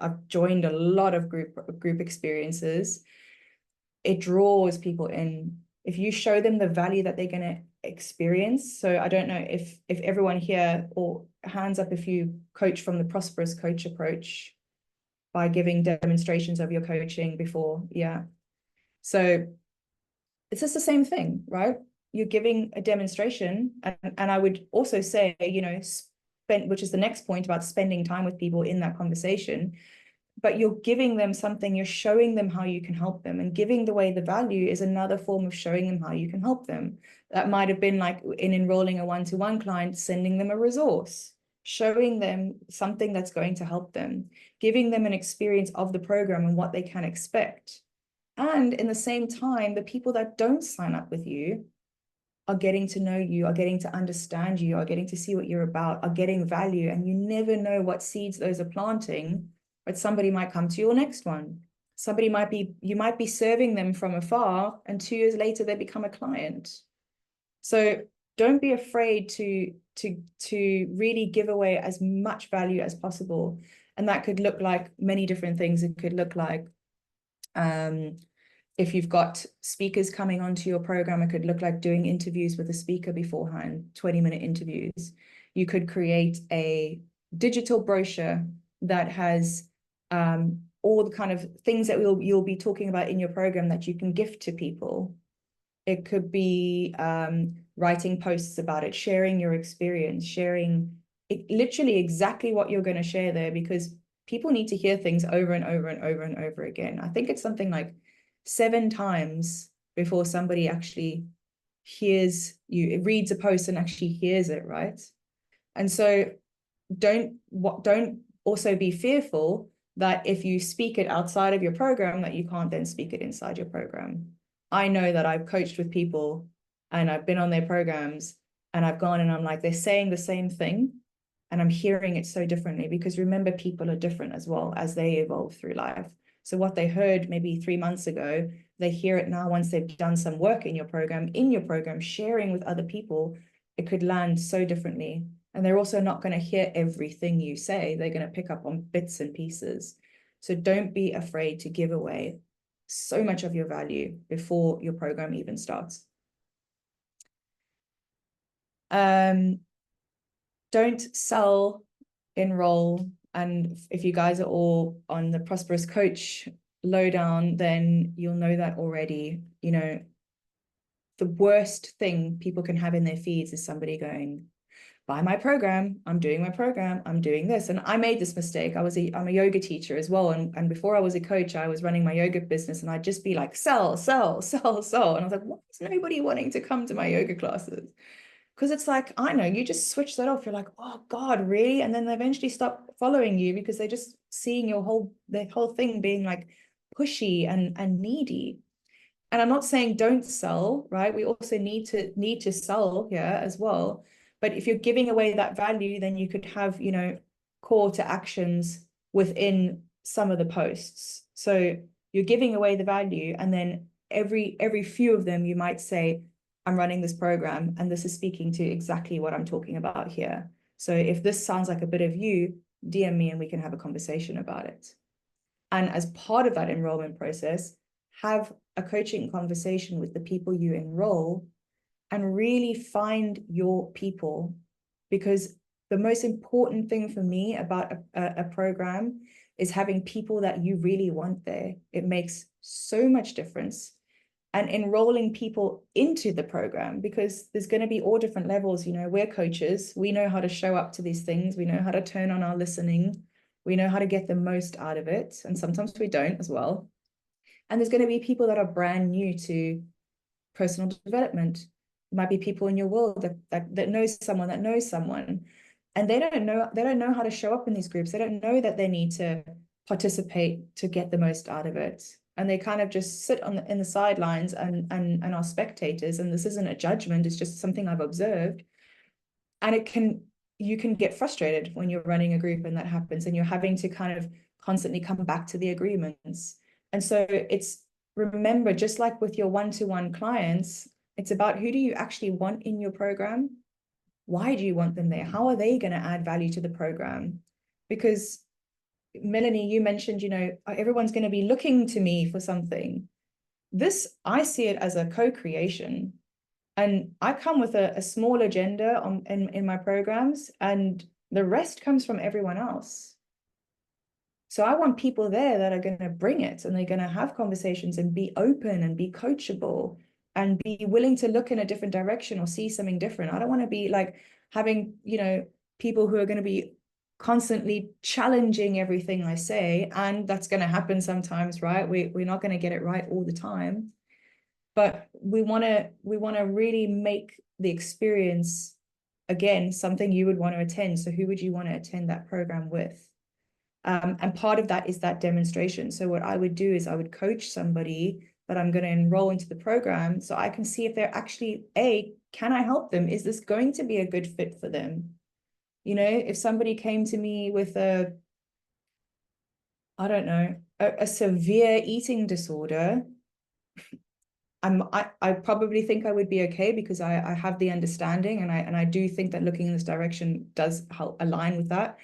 I've joined a lot of group experiences. It draws people in. If you show them the value that they're going to experience. So I don't know if everyone here, or hands up if you coach from the prosperous coach approach by giving demonstrations of your coaching before. Yeah. So it's just the same thing, right? You're giving a demonstration. And I would also say, you know, which is the next point about spending time with people in that conversation, but you're giving them something, you're showing them how you can help them, and giving away the value is another form of showing them how you can help them. That might have been like in enrolling a one-to-one client, sending them a resource, showing them something that's going to help them, giving them an experience of the program and what they can expect. And in the same time, the people that don't sign up with you are getting to know you, are getting to understand you, are getting to see what you're about, are getting value. And you never know what seeds those are planting, but somebody might come to your next one. You might be serving them from afar, and 2 years later, they become a client. So don't be afraid to really give away as much value as possible. And that could look like many different things. It could look like, if you've got speakers coming onto your program, it could look like doing interviews with a speaker beforehand, 20-minute interviews. You could create a digital brochure that has all the kind of things that you'll be talking about in your program that you can gift to people. It could be writing posts about it, sharing your experience, sharing literally exactly what you're going to share there, because people need to hear things over and over and over and over again. I think it's something like 7 times before somebody actually hears you, it reads a post and actually hears it, right? And so don't also be fearful that if you speak it outside of your program, that you can't then speak it inside your program. I know that I've coached with people and I've been on their programs and I've gone and I'm like, they're saying the same thing and I'm hearing it so differently, because remember, people are different as well as they evolve through life. So what they heard maybe 3 months ago, they hear it now once they've done some work in your program, sharing with other people, it could land so differently. And they're also not going to hear everything you say. They're going to pick up on bits and pieces. So don't be afraid to give away so much of your value before your program even starts. Don't sell, enroll. And if you guys are all on the Prosperous Coach lowdown, then you'll know that already. You know, the worst thing people can have in their feeds is somebody going, buy my program, I'm doing my program, I'm doing this. And I made this mistake. I'm a yoga teacher as well. And before I was a coach, I was running my yoga business and I'd just be like, sell, sell, sell, sell. And I was like, why is nobody wanting to come to my yoga classes? Because it's like, I know, you just switch that off. You're like, oh God, really? And then they eventually stop following you because they're just seeing their whole thing being like pushy and needy. And I'm not saying don't sell, right? We also need to sell here as well. But if you're giving away that value, then you could have, you know, call to actions within some of the posts. So you're giving away the value, and then every few of them, you might say, I'm running this program, and this is speaking to exactly what I'm talking about here. So if this sounds like a bit of you, DM me and we can have a conversation about it. And as part of that enrollment process, have a coaching conversation with the people you enroll and really find your people. Because the most important thing for me about a program is having people that you really want there. It makes so much difference. And enrolling people into the program, because there's going to be all different levels. You know, we're coaches. We know how to show up to these things. We know how to turn on our listening. We know how to get the most out of it. And sometimes we don't as well. And there's going to be people that are brand new to personal development. There might be people in your world that knows someone that knows someone. And they don't know how to show up in these groups. They don't know that they need to participate to get the most out of it. And they kind of just sit in the sidelines and are spectators. And this isn't a judgment, it's just something I've observed. And you can get frustrated when you're running a group and that happens, and you're having to kind of constantly come back to the agreements. And so remember, just like with your one-to-one clients, it's about, who do you actually want in your program? Why do you want them there? How are they going to add value to the program? Because Melanie, you mentioned, you know, everyone's going to be looking to me for something. I see it as a co-creation. And I come with a small agenda in my programs, and the rest comes from everyone else. So I want people there that are going to bring it, and they're going to have conversations and be open and be coachable and be willing to look in a different direction or see something different. I don't want to be like having, you know, people who are going to be constantly challenging everything I say. And that's going to happen sometimes, right? We're not going to get it right all the time. But we want to really make the experience, again, something you would want to attend. So who would you want to attend that program with? And part of that is that demonstration. So what I would do is I would coach somebody that I'm going to enroll into the program, so I can see if they're actually, can I help them? Is this going to be a good fit for them? You know, if somebody came to me with I don't know, a severe eating disorder, I probably think I would be okay, because I have the understanding, and I do think that looking in this direction does help align with that.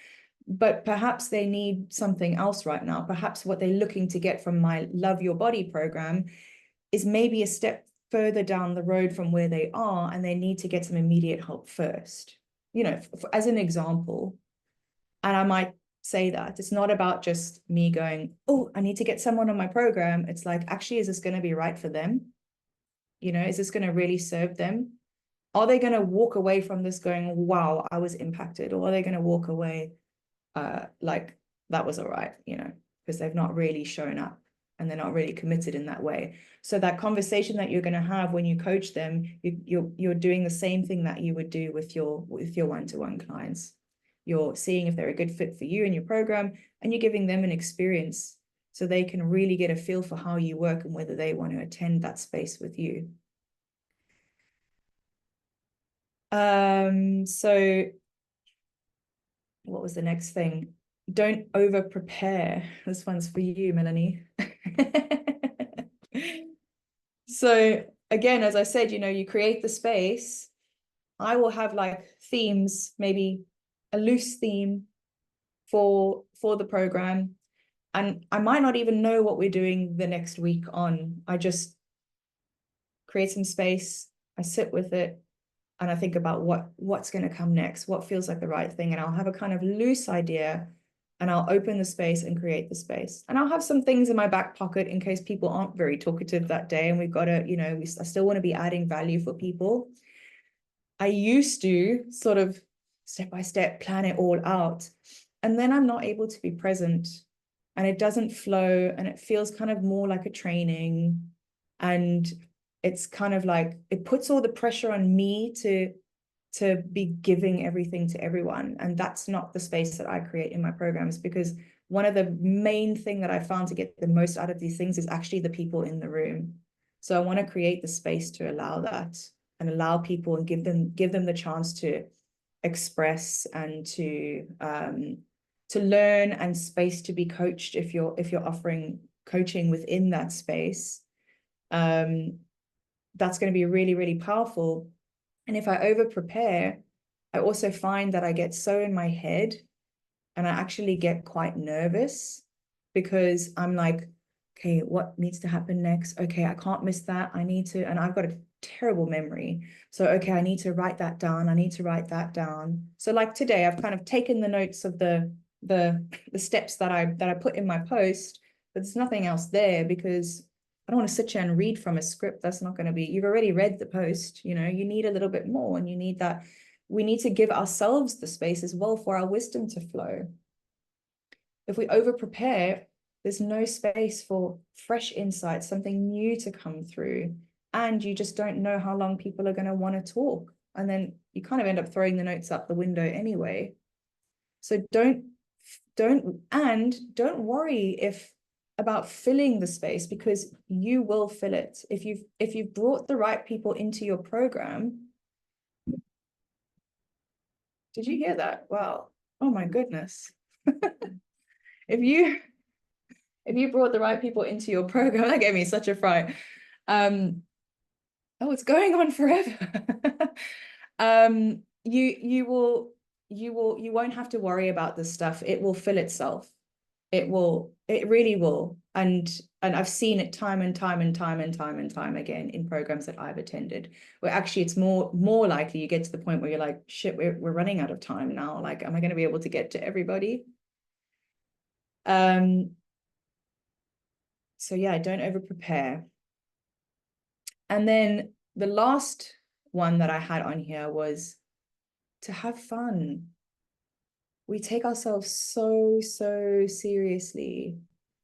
But perhaps they need something else right now. Perhaps what they're looking to get from my Love Your Body program is maybe a step further down the road from where they are, and they need to get some immediate help first, you know, as an example. And I might say that it's not about just me going, oh, I need to get someone on my program. It's like, actually, is this going to be right for them? You know, is this going to really serve them? Are they going to walk away from this going, wow, I was impacted? Or are they going to walk away like that was all right, you know, because they've not really shown up and they're not really committed in that way. So that conversation that you're going to have when you coach them, you're doing the same thing that you would do with your one-to-one clients. You're seeing if they're a good fit for you and your program, and you're giving them an experience so they can really get a feel for how you work and whether they want to attend that space with you. So what was the next thing? Don't over prepare. This one's for you, Melanie. So again, as I said, you know, you create the space. I will have like themes, maybe a loose theme for the program. And I might not even know what we're doing the next week on. I just create some space. I sit with it and I think about what's going to come next, what feels like the right thing. And I'll have a kind of loose idea and I'll open the space and create the space. And I'll have some things in my back pocket in case people aren't very talkative that day. And we've got to, you know, I still want to be adding value for people. I used to sort of step by step plan it all out. And then I'm not able to be present and it doesn't flow and it feels kind of more like a training. And it's kind of like, it puts all the pressure on me to be giving everything to everyone. And that's not the space that I create in my programs, because one of the main thing that I found to get the most out of these things is actually the people in the room. So I want to create the space to allow that and allow people and give them the chance to express and to learn and space to be coached if you're offering coaching within that space. That's going to be really, really powerful. And if I over prepare, I also find that I get so in my head and I actually get quite nervous because I'm like, okay, what needs to happen next? Okay, I can't miss that. I need to, and I've got a terrible memory. So, okay, I need to write that down. I need to write that down. So like today, I've kind of taken the notes of the steps that I put in my post, but there's nothing else there because I don't want to sit here and read from a script. That's not going to be, you've already read the post, you know, you need a little bit more and you need that. We need to give ourselves the space as well for our wisdom to flow. If we over prepare, there's no space for fresh insights, something new to come through. And you just don't know how long people are going to want to talk. And then you kind of end up throwing the notes out the window anyway. So don't worry about filling the space, because you will fill it. If you've brought the right people into your program. Did you hear that? Wow. Oh my goodness. If you brought the right people into your program, that gave me such a fright. Oh, it's going on forever. You won't have to worry about this stuff. It will fill itself. It really will. And I've seen it time and time again in programs that I've attended, where actually it's more likely you get to the point where you're like, shit, we're running out of time now. Like, am I going to be able to get to everybody? So yeah, don't over prepare. And then the last one that I had on here was to have fun. We take ourselves so seriously.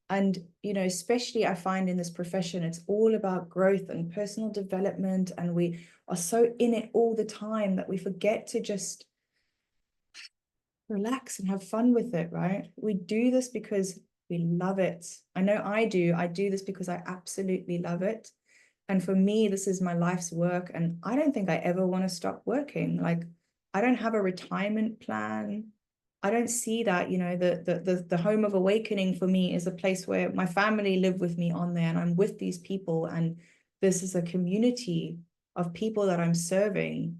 And, you know, especially I find in this profession, it's all about growth and personal development. And we are so in it all the time that we forget to just relax and have fun with it, right? We do this because we love it. I know I do. I do this because I absolutely love it. And for me, this is my life's work. And I don't think I ever want to stop working. Like, I don't have a retirement plan. I don't see that, you know, the home of awakening for me is a place where my family live with me on there and I'm with these people. And this is a community of people that I'm serving.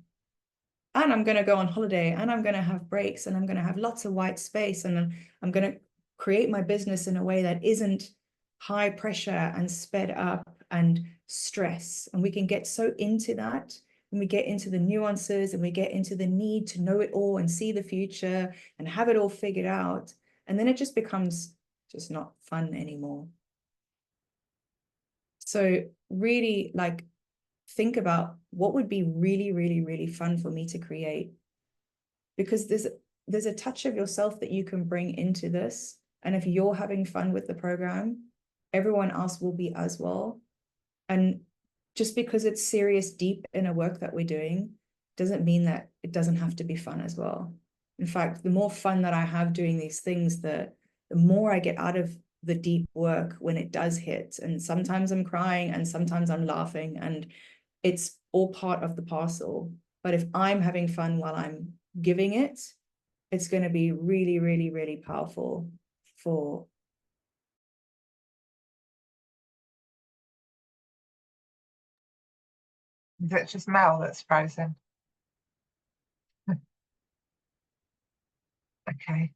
And I'm going to go on holiday and I'm going to have breaks and I'm going to have lots of white space. And I'm going to create my business in a way that isn't high pressure and sped up and stress. And we can get so into that when we get into the nuances and we get into the need to know it all and see the future and have it all figured out. And then it just becomes just not fun anymore. So really, like, think about what would be really, really, really fun for me to create. Because there's a touch of yourself that you can bring into this. And if you're having fun with the program, everyone else will be as well. And just because it's serious, deep inner work that we're doing doesn't mean that it doesn't have to be fun as well. In fact, the more fun that I have doing these things, the more I get out of the deep work when it does hit. And sometimes I'm crying and sometimes I'm laughing, and it's all part of the parcel. But if I'm having fun while I'm giving it, it's going to be really, really, really powerful for. Is it just Mel that's frozen? Okay.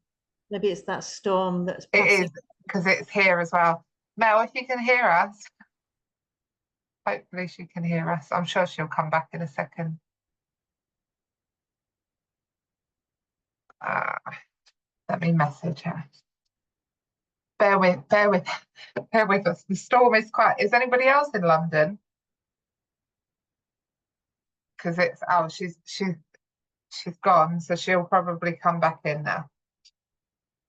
Maybe it's that storm that's It passing. is, because it's here as well. Mel, if you can hear us, hopefully she can hear us. I'm sure she'll come back in a second. Let me message her. Bear with us. The storm is quite. Is anybody else in London? Because it's she's gone, so she'll probably come back in now.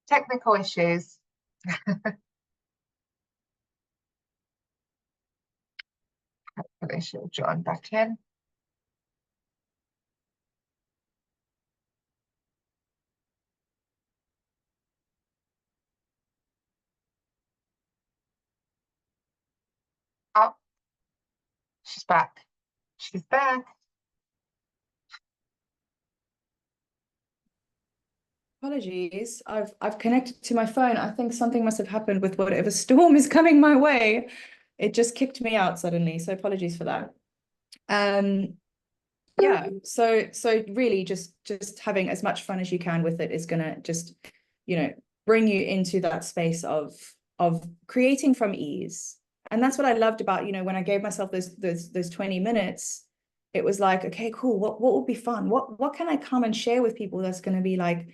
Technical issues. Hopefully she'll join back in. Oh, she's back. She's back. Apologies, I've connected to my phone. I think something must have happened with whatever storm is coming my way. It just kicked me out suddenly, so apologies for that. Yeah, so really just having as much fun as you can with it is gonna just, bring you into that space of creating from ease. And that's what I loved about, when I gave myself those 20 minutes, it was like, okay, cool, what would be fun? What can I come and share with people that's gonna be like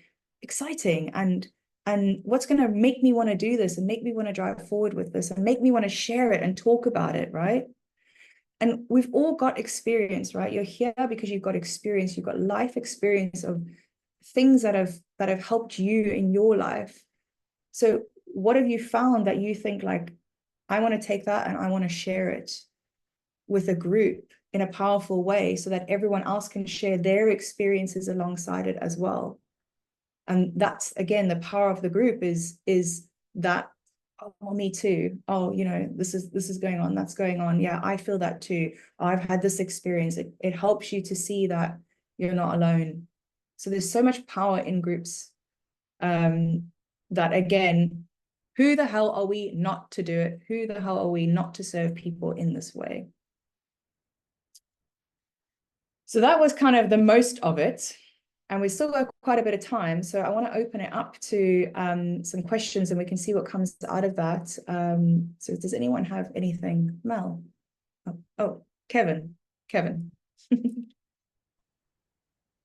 exciting, and what's going to make me want to do this and make me want to drive forward with this and make me want to share it and talk about it, right? And we've all got experience, right? You're here because you've got experience, you've got life experience of things that have helped you in your life. So what have you found that you think like, I want to take that and I want to share it with a group in a powerful way so that everyone else can share their experiences alongside it as well? And that's, again, the power of the group is that, oh, me too. Oh, this is going on, that's going on. Yeah, I feel that too. I've had this experience. It helps you to see that you're not alone. So there's so much power in groups, that, again, who the hell are we not to do it? Who the hell are we not to serve people in this way? So that was kind of the most of it. And we still got quite a bit of time. So I want to open it up to some questions and we can see what comes out of that. So does anyone have anything? Mel? Oh, Kevin.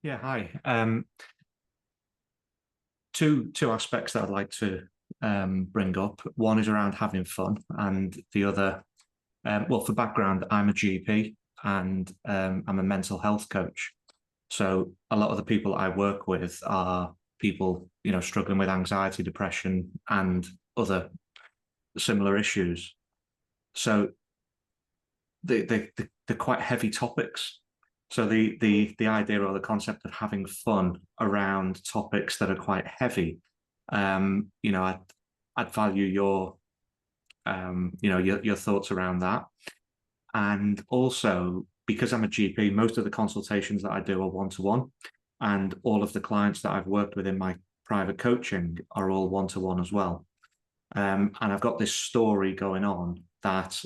Yeah, hi. Two aspects that I'd like to bring up. One is around having fun, and the other, well, for background, I'm a GP and I'm a mental health coach. So a lot of the people I work with are people, struggling with anxiety, depression, and other similar issues. So they're quite heavy topics. So the idea or the concept of having fun around topics that are quite heavy, I'd value your thoughts around that. And also, because I'm a GP, most of the consultations that I do are one-to-one, and all of the clients that I've worked with in my private coaching are all one-to-one as well. And I've got this story going on that,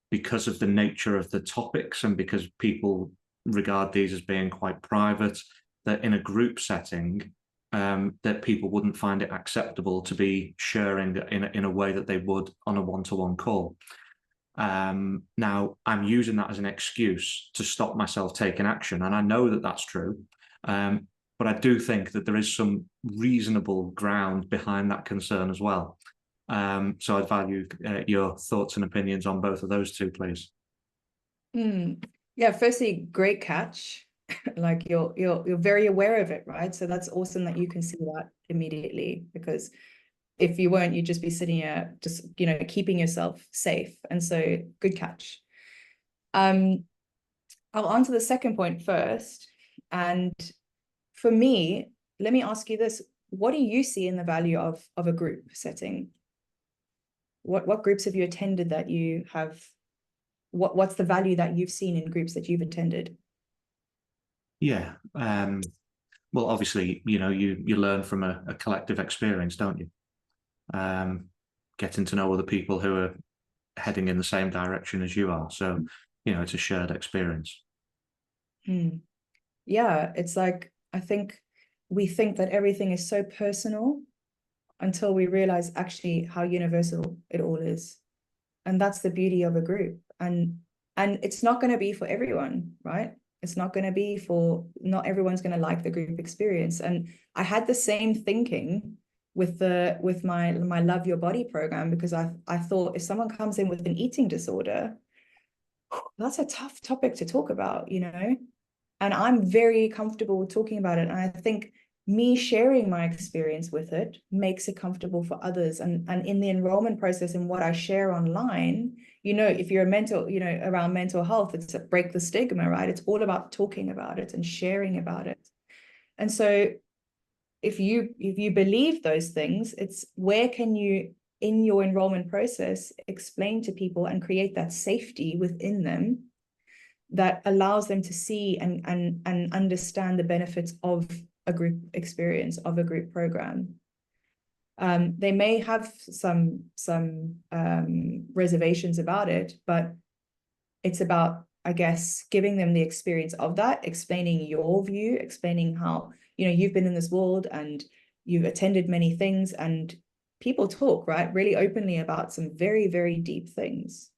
because of the nature of the topics and because people regard these as being quite private, that in a group setting, that people wouldn't find it acceptable to be sharing in a way that they would on a one-to-one call. Now, I'm using that as an excuse to stop myself taking action, and I know that that's true, but I do think that there is some reasonable ground behind that concern as well. So I'd value your thoughts and opinions on both of those two, please. Yeah, firstly, great catch. Like you're very aware of it, right? So that's awesome that you can see that immediately, because if you weren't, you'd just be sitting here just, keeping yourself safe. And so good catch. I'll answer the second point first. And for me, let me ask you this. What do you see in the value of a group setting? What groups have you attended that you have, what's the value that you've seen in groups that you've attended? Yeah. Well, obviously, you learn from a collective experience, don't you? Getting to know other people who are heading in the same direction as you are. So, it's a shared experience. Yeah, it's like, I think we think that everything is so personal until we realize actually how universal it all is. And that's the beauty of a group. And it's not going to be for everyone, right? It's not going to be for, not everyone's going to like the group experience. And I had the same thinking with my Love Your Body program, because I thought if someone comes in with an eating disorder, that's a tough topic to talk about, and I'm very comfortable talking about it. And I think me sharing my experience with it makes it comfortable for others. And in the enrollment process and what I share online, if you're around mental health, it's a break the stigma, right? It's all about talking about it and sharing about it. And so if you believe those things, it's where can you, in your enrollment process, explain to people and create that safety within them that allows them to see and understand the benefits of a group experience, of a group program. They may have some reservations about it, but it's about, I guess, giving them the experience of that, explaining your view, explaining how, you've been in this world and you've attended many things, and people talk, right, really openly about some very, very deep things.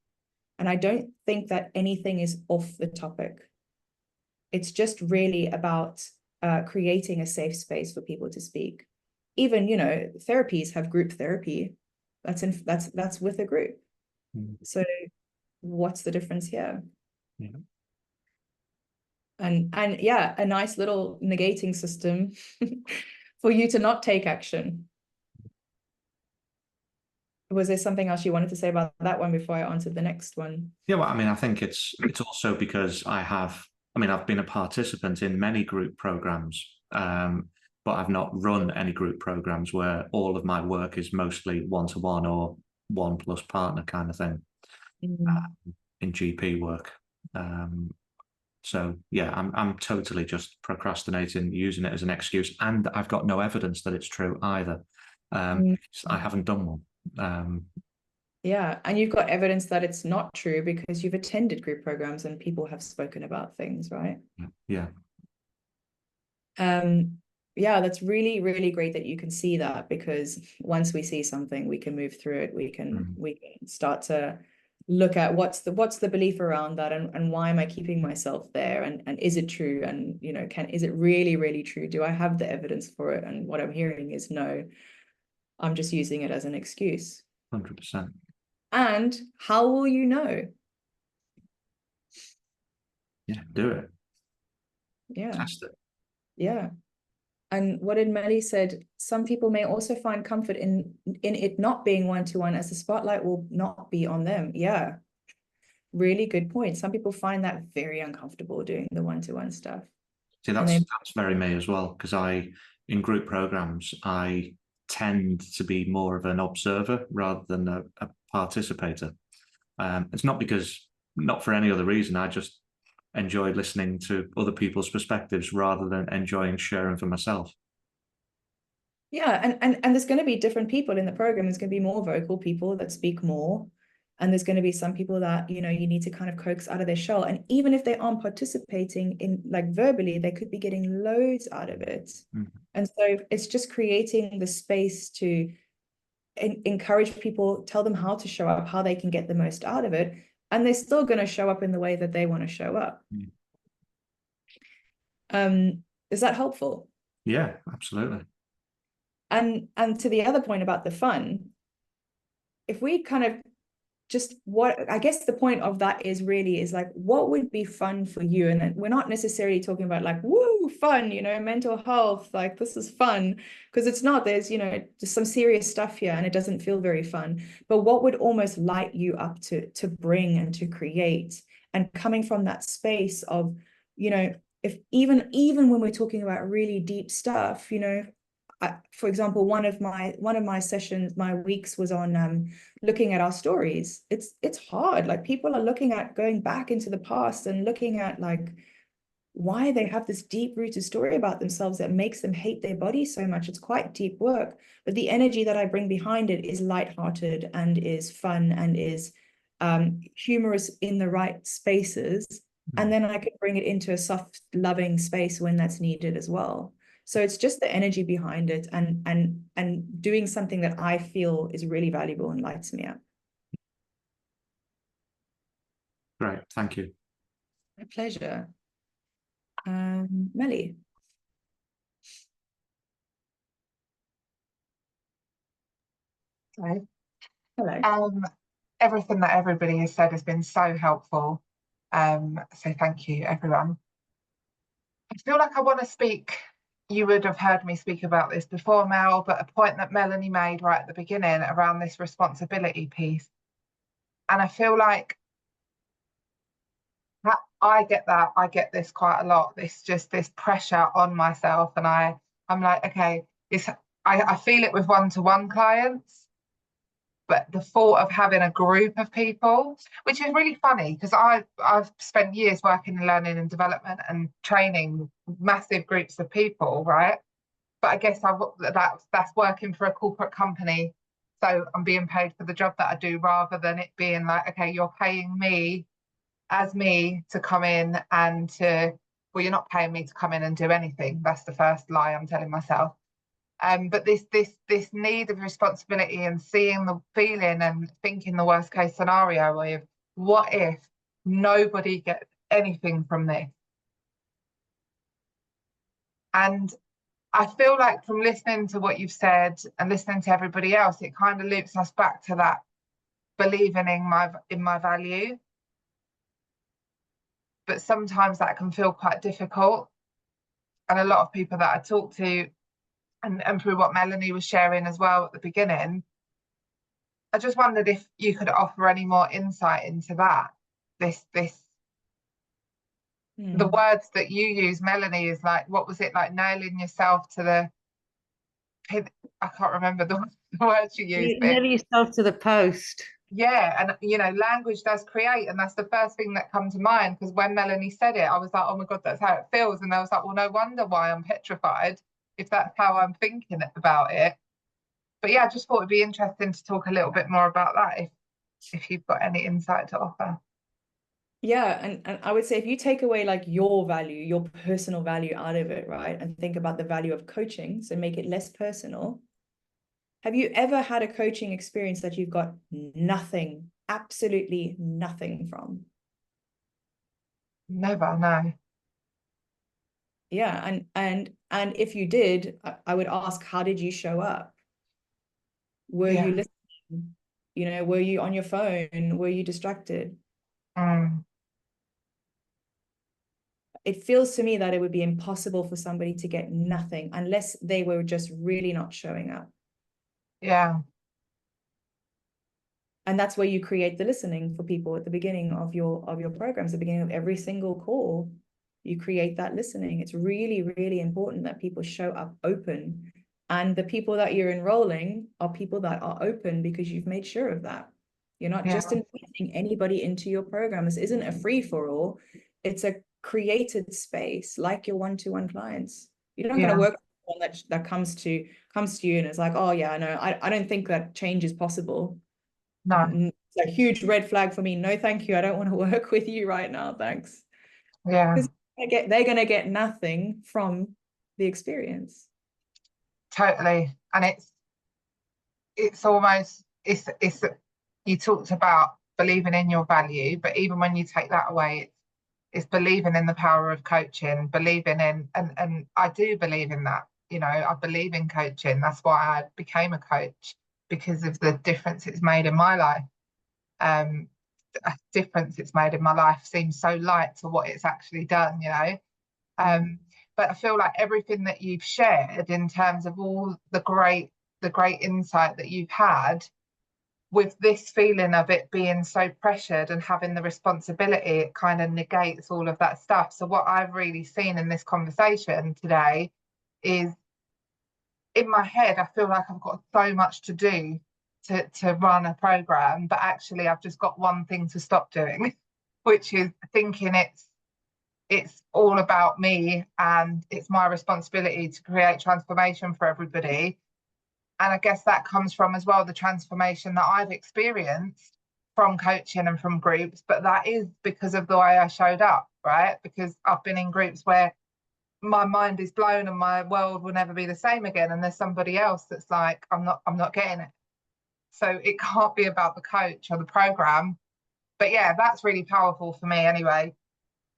And I don't think that anything is off the topic. It's just really about creating a safe space for people to speak. Even, therapies have group therapy. That's with a group. So what's the difference here? Yeah. And yeah, a nice little negating system for you to not take action. Was there something else you wanted to say about that one before I answered the next one? Yeah, well, I think it's also because I've been a participant in many group programs, but I've not run any group programs where all of my work is mostly one-to-one or one plus partner kind of thing in GP work. So yeah, I'm totally just procrastinating, using it as an excuse, and I've got no evidence that it's true either. I haven't done one. Yeah, and you've got evidence that it's not true because you've attended group programs and people have spoken about things, right? Yeah. Yeah, that's really, really great that you can see that, because once we see something, we can move through it. We can start to look at what's the belief around that, and why am I keeping myself there, and is it true, and is it really, really true? Do I have the evidence for it? And what I'm hearing is no, I'm just using it as an excuse. 100%. And how will you know? Yeah, do it. Yeah. Test it. Yeah. And what did Melly said, some people may also find comfort in it not being one-to-one, as the spotlight will not be on them. Yeah. Really good point. Some people find that very uncomfortable doing the one-to-one stuff. See, that's very me as well, because in group programs, I tend to be more of an observer rather than a participator. It's not for any other reason. I just enjoy listening to other people's perspectives rather than enjoying sharing for myself. Yeah, and there's going to be different people in the program. There's going to be more vocal people that speak more, and there's going to be some people that you need to kind of coax out of their shell. And even if they aren't participating in verbally, they could be getting loads out of it. And so it's just creating the space to encourage people, tell them how to show up, how they can get the most out of it, and they're still going to show up in the way that they want to show up. Is that helpful? Yeah, absolutely. And to the other point about the fun, if we kind of just what I guess the point of that is really is like, what would be fun for you? And we're not necessarily talking about like, woo, fun, you know, mental health, like this is fun, because it's not. There's, you know, just some serious stuff here and it doesn't feel very fun. But what would almost light you up to bring and to create, and coming from that space of, you know, if even when we're talking about really deep stuff, you know, for example, one of my sessions, my weeks was on looking at our stories. It's hard. Like people are looking at going back into the past and looking at like why they have this deep rooted story about themselves that makes them hate their body so much. It's quite deep work, but the energy that I bring behind it is lighthearted and is fun and is humorous in the right spaces. And then I can bring it into a soft, loving space when that's needed as well. So it's just the energy behind it and doing something that I feel is really valuable and lights me up. Great, thank you. My pleasure. Melly. Hello. Hello. Everything that everybody has said has been so helpful. So thank you, everyone. I feel like I want to speak. You would have heard me speak about this before, Mel, but a point that Melanie made right at the beginning around this responsibility piece. And I feel like I get that. I get this quite a lot. This pressure on myself. And I'm like, okay, I feel it with one-to-one clients. But the thought of having a group of people, which is really funny because I've spent years working in learning and development and training massive groups of people, right? But I guess that's working for a corporate company, so I'm being paid for the job that I do rather than it being like, okay, you're paying me as me to come in and well, you're not paying me to come in and do anything. That's the first lie I'm telling myself. But this need of responsibility and seeing the feeling and thinking the worst case scenario of what if nobody gets anything from this? And I feel like from listening to what you've said and listening to everybody else, it kind of loops us back to that believing in my value. But sometimes that can feel quite difficult. And a lot of people that I talk to, and through what Melanie was sharing as well at the beginning, I just wondered if you could offer any more insight into that. The words that you use, Melanie, is like, what was it, like nailing yourself to the pin? I can't remember the words you used. Nail yourself to the post. Yeah, and you know, language does create, and that's the first thing that come to mind, because when Melanie said it, I was like, oh my God, that's how it feels. And I was like, well, no wonder why I'm petrified if that's how I'm thinking about it. But yeah, I just thought it'd be interesting to talk a little bit more about that if you've got any insight to offer. Yeah, and I would say if you take away like your value, your personal value out of it, right, and think about the value of coaching, so make it less personal. Have you ever had a coaching experience that you've got nothing, absolutely nothing from? Never, no. Yeah, and if you did, I would ask, how did you show up? Were you listening? You know, were you on your phone? Were you distracted? It feels to me that it would be impossible for somebody to get nothing unless they were just really not showing up. Yeah. And that's where you create the listening for people at the beginning of your programs, the beginning of every single call. You create that listening. It's really, really important that people show up open. And the people that you're enrolling are people that are open because you've made sure of that. You're not just inviting anybody into your program. This isn't a free-for-all. It's a created space like your one-to-one clients. You're not going to work with someone that comes to you and it's like, oh yeah, no, I don't think that change is possible. No. It's a huge red flag for me. No, thank you. I don't want to work with you right now. Thanks. Yeah. Because they're going to get nothing from the experience. Totally. And it's almost, you talked about believing in your value, but even when you take that away, it's believing in the power of coaching, believing in, and I do believe in that. You know, I believe in coaching. That's why I became a coach, because of the difference it's made in my life. a difference it's made in my life seems so light to what it's actually done, you know. But I feel like everything that you've shared in terms of all the great insight that you've had, with this feeling of it being so pressured and having the responsibility, it kind of negates all of that stuff. So what I've really seen in this conversation today is, in my head, I feel like I've got so much to do to run a program, but actually I've just got one thing to stop doing, which is thinking it's all about me and it's my responsibility to create transformation for everybody. And I guess that comes from as well the transformation that I've experienced from coaching and from groups, but that is because of the way I showed up, right? Because I've been in groups where my mind is blown and my world will never be the same again, and there's somebody else that's like, I'm not getting it. So it can't be about the coach or the program. But yeah, that's really powerful for me anyway.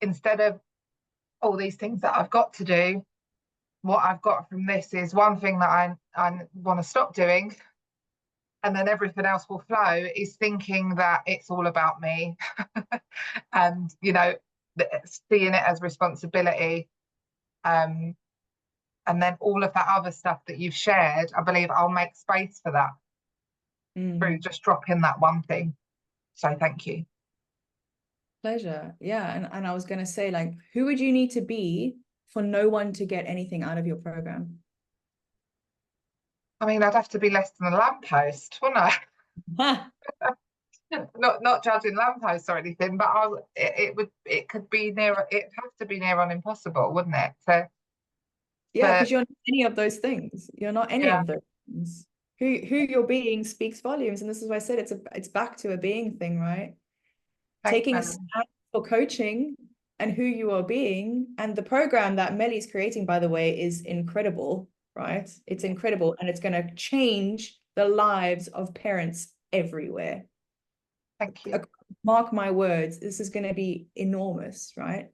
Instead of all these things that I've got to do, what I've got from this is one thing that I want to stop doing, and then everything else will flow, is thinking that it's all about me. And, you know, seeing it as responsibility. And then all of that other stuff that you've shared, I believe I'll make space for that through just dropping that one thing. So thank you. Pleasure. Yeah. And I was going to say, like, who would you need to be for no one to get anything out of your program? I mean, I'd have to be less than a lamppost, wouldn't I? Not judging lampposts or anything, but it could be near, it'd have to be near on impossible, wouldn't it? So yeah, because you're not any of those things. You're not any Yeah. of those things. Who you're being speaks volumes, and this is why I said it's back to a being thing, right? Thanks, Taking a Melanie. stand for coaching and who you are being, and the program that Melly's creating, by the way, is incredible, right? It's incredible, and it's going to change the lives of parents everywhere. Thank you. Mark my words, this is going to be enormous, right?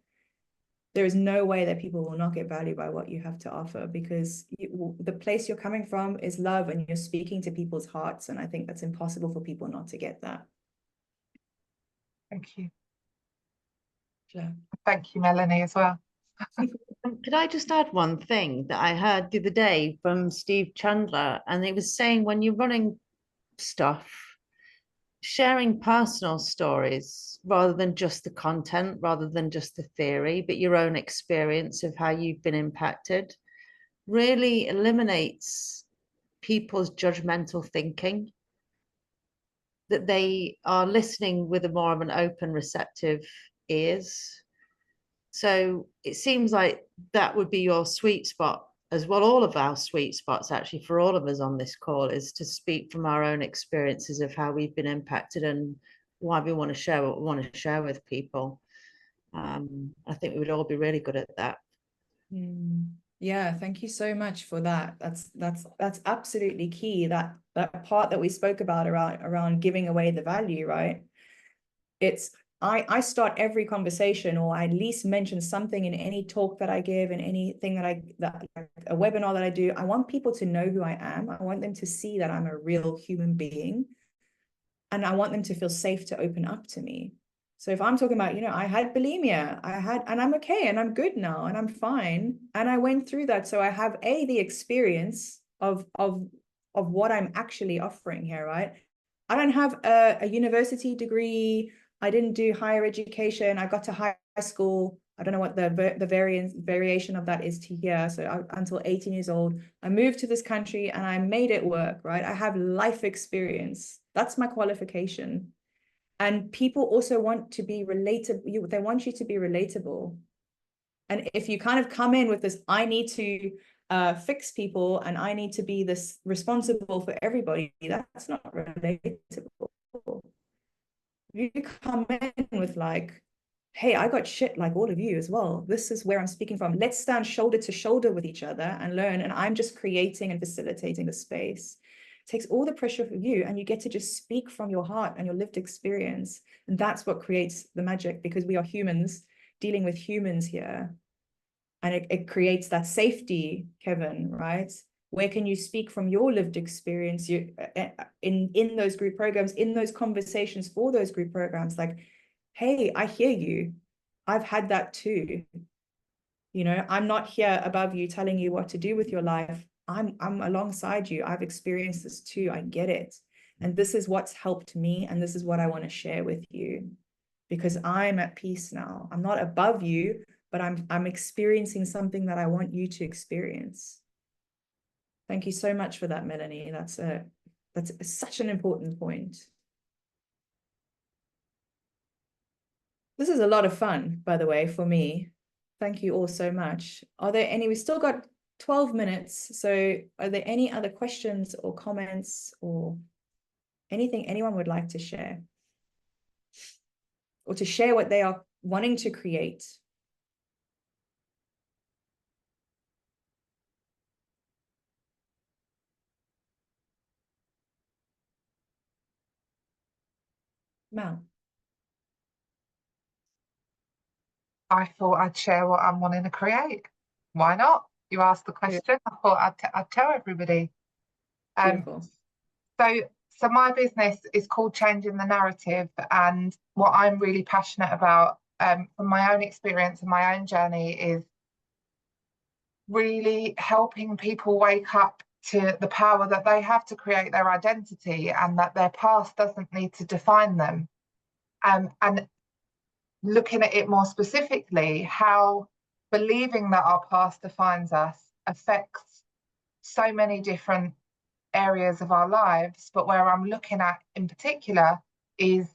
There is no way that people will not get value by what you have to offer, because the place you're coming from is love, and you're speaking to people's hearts, and I think that's impossible for people not to get that. Thank you. Yeah. Thank you, Melanie, as well. Could I just add one thing that I heard the other day from Steve Chandler, and he was saying when you're running stuff, sharing personal stories rather than just the content, rather than just the theory, but your own experience of how you've been impacted, really eliminates people's judgmental thinking, that they are listening with a more of an open, receptive ears. So it seems like that would be your sweet spot as well. All of our sweet spots, actually, for all of us on this call, is to speak from our own experiences of how we've been impacted and why we want to share what we want to share with people. I think we would all be really good at that. Yeah, thank you so much for that. That's absolutely key. That part that we spoke about around giving away the value, right? It's I start every conversation, or I at least mention something in any talk that I give, and anything that a webinar that I do. I want people to know who I am. I want them to see that I'm a real human being, and I want them to feel safe to open up to me. So if I'm talking about, you know, I had bulimia, and I'm okay, and I'm good now, and I'm fine, and I went through that, so I have the experience of what I'm actually offering here, right? I don't have a university degree. I didn't do higher education. I got to high school. I don't know what the variation of that is to here. So until 18 years old, I moved to this country and I made it work, right? I have life experience. That's my qualification. And people also want to be relatable. They want you to be relatable. And if you kind of come in with this, I need to fix people and I need to be this responsible for everybody, that's not relatable. You come in with like, hey, I got shit like all of you as well. This is where I'm speaking from. Let's stand shoulder to shoulder with each other and learn. And I'm just creating and facilitating the space. It takes all the pressure from you, and you get to just speak from your heart and your lived experience. And that's what creates the magic, because we are humans dealing with humans here. And it creates that safety, Kevin, right? Where can you speak from your lived experience in those group programs, in those conversations for those group programs? Like, hey, I hear you. I've had that too. You know, I'm not here above you telling you what to do with your life. I'm alongside you. I've experienced this too. I get it. And this is what's helped me. And this is what I want to share with you, because I'm at peace now. I'm not above you, but I'm experiencing something that I want you to experience. Thank you so much for that, Melanie. That's such an important point. This is a lot of fun, by the way, for me. Thank you all so much. Are there any, we've still got 12 minutes. So are there any other questions or comments or anything anyone would like to share? Or to share what they are wanting to create? Mel. I thought I'd share what I'm wanting to create. Why not? You asked the question. I thought I'd tell everybody. Beautiful. So my business is called Changing the Narrative, and what I'm really passionate about, from my own experience and my own journey, is really helping people wake up to the power that they have to create their identity, and that their past doesn't need to define them. And looking at it more specifically, how believing that our past defines us affects so many different areas of our lives, but where I'm looking at in particular is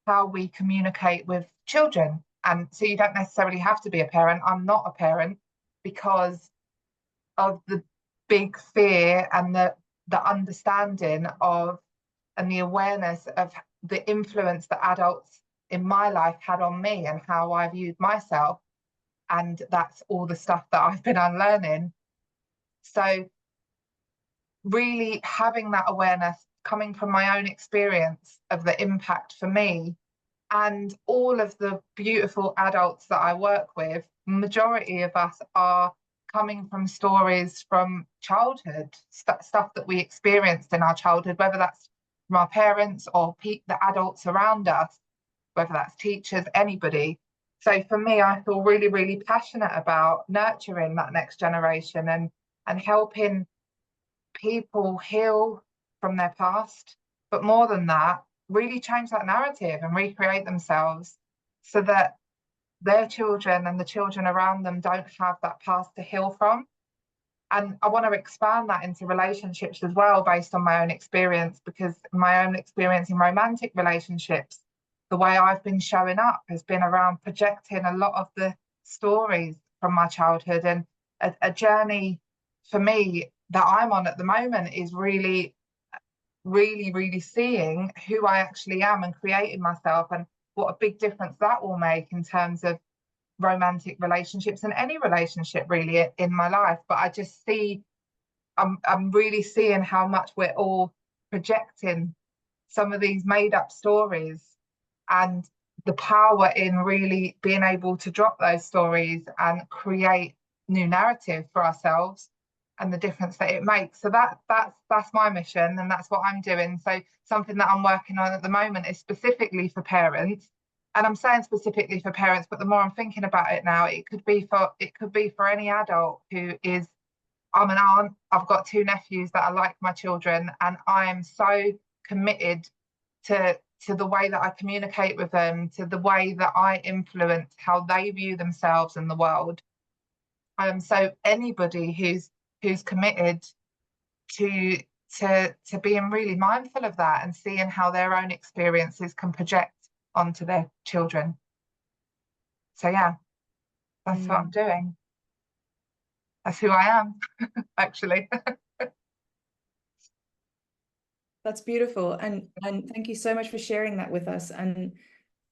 how we communicate with children. And so you don't necessarily have to be a parent. I'm not a parent because of the big fear and the understanding of and the awareness of the influence that adults in my life had on me and how I viewed myself. And that's all the stuff that I've been unlearning. So really having that awareness coming from my own experience of the impact for me and all of the beautiful adults that I work with, majority of us are coming from stories from childhood, stuff that we experienced in our childhood, whether that's from our parents or the adults around us, whether that's teachers, anybody. So for me, I feel really, really passionate about nurturing that next generation and helping people heal from their past, but more than that, really change that narrative and recreate themselves so that their children and the children around them don't have that past to heal from. And I want to expand that into relationships as well, based on my own experience, because my own experience in romantic relationships, the way I've been showing up has been around projecting a lot of the stories from my childhood. And a journey for me that I'm on at the moment is really, really, really seeing who I actually am and creating myself, and what a big difference that will make in terms of romantic relationships and any relationship really in my life. But I just see, I'm really seeing how much we're all projecting some of these made up stories, and the power in really being able to drop those stories and create new narrative for ourselves and the difference that it makes. So that's my mission, and that's what I'm doing. So something that I'm working on at the moment is specifically for parents. And I'm saying specifically for parents, but the more I'm thinking about it now, it could be for any adult who is, I'm an aunt, I've got 2 nephews that are like my children, and I am so committed to the way that I communicate with them, to the way that I influence how they view themselves in the world. So anybody who's committed to being really mindful of that and seeing how their own experiences can project onto their children. So yeah, that's what I'm doing. That's who I am, actually. That's beautiful. And thank you so much for sharing that with us. And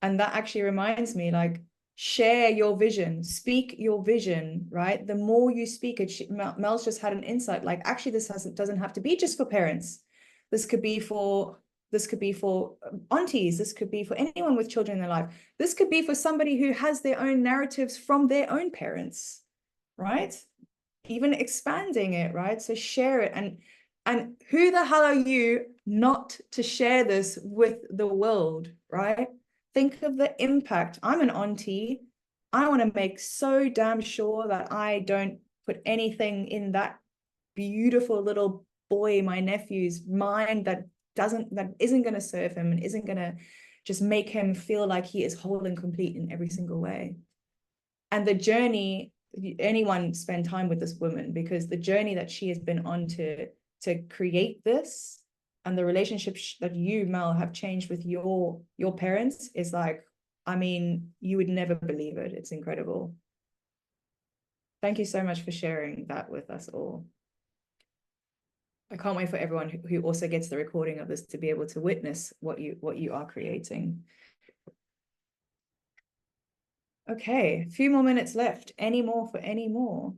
that actually reminds me, like, share your vision, speak your vision, right? The more you speak it, Mel's just had an insight, like, actually, this doesn't have to be just for parents. This could be for aunties. This could be for anyone with children in their life. This could be for somebody who has their own narratives from their own parents, right? even expanding it, right? So share it. And who the hell are you not to share this with the world, right? Think of the impact. I'm an auntie. I want to make so damn sure that I don't put anything in that beautiful little boy, my nephew's mind, that isn't going to serve him and isn't going to just make him feel like he is whole and complete in every single way. And the journey, anyone spend time with this woman, because the journey that she has been on to create this, and the relationship that you, Mel, have changed with your parents is like, I mean, you would never believe it. It's incredible. Thank you so much for sharing that with us all. I can't wait for everyone who also gets the recording of this to be able to witness what you are creating. Okay, a few more minutes left. Any more for any more?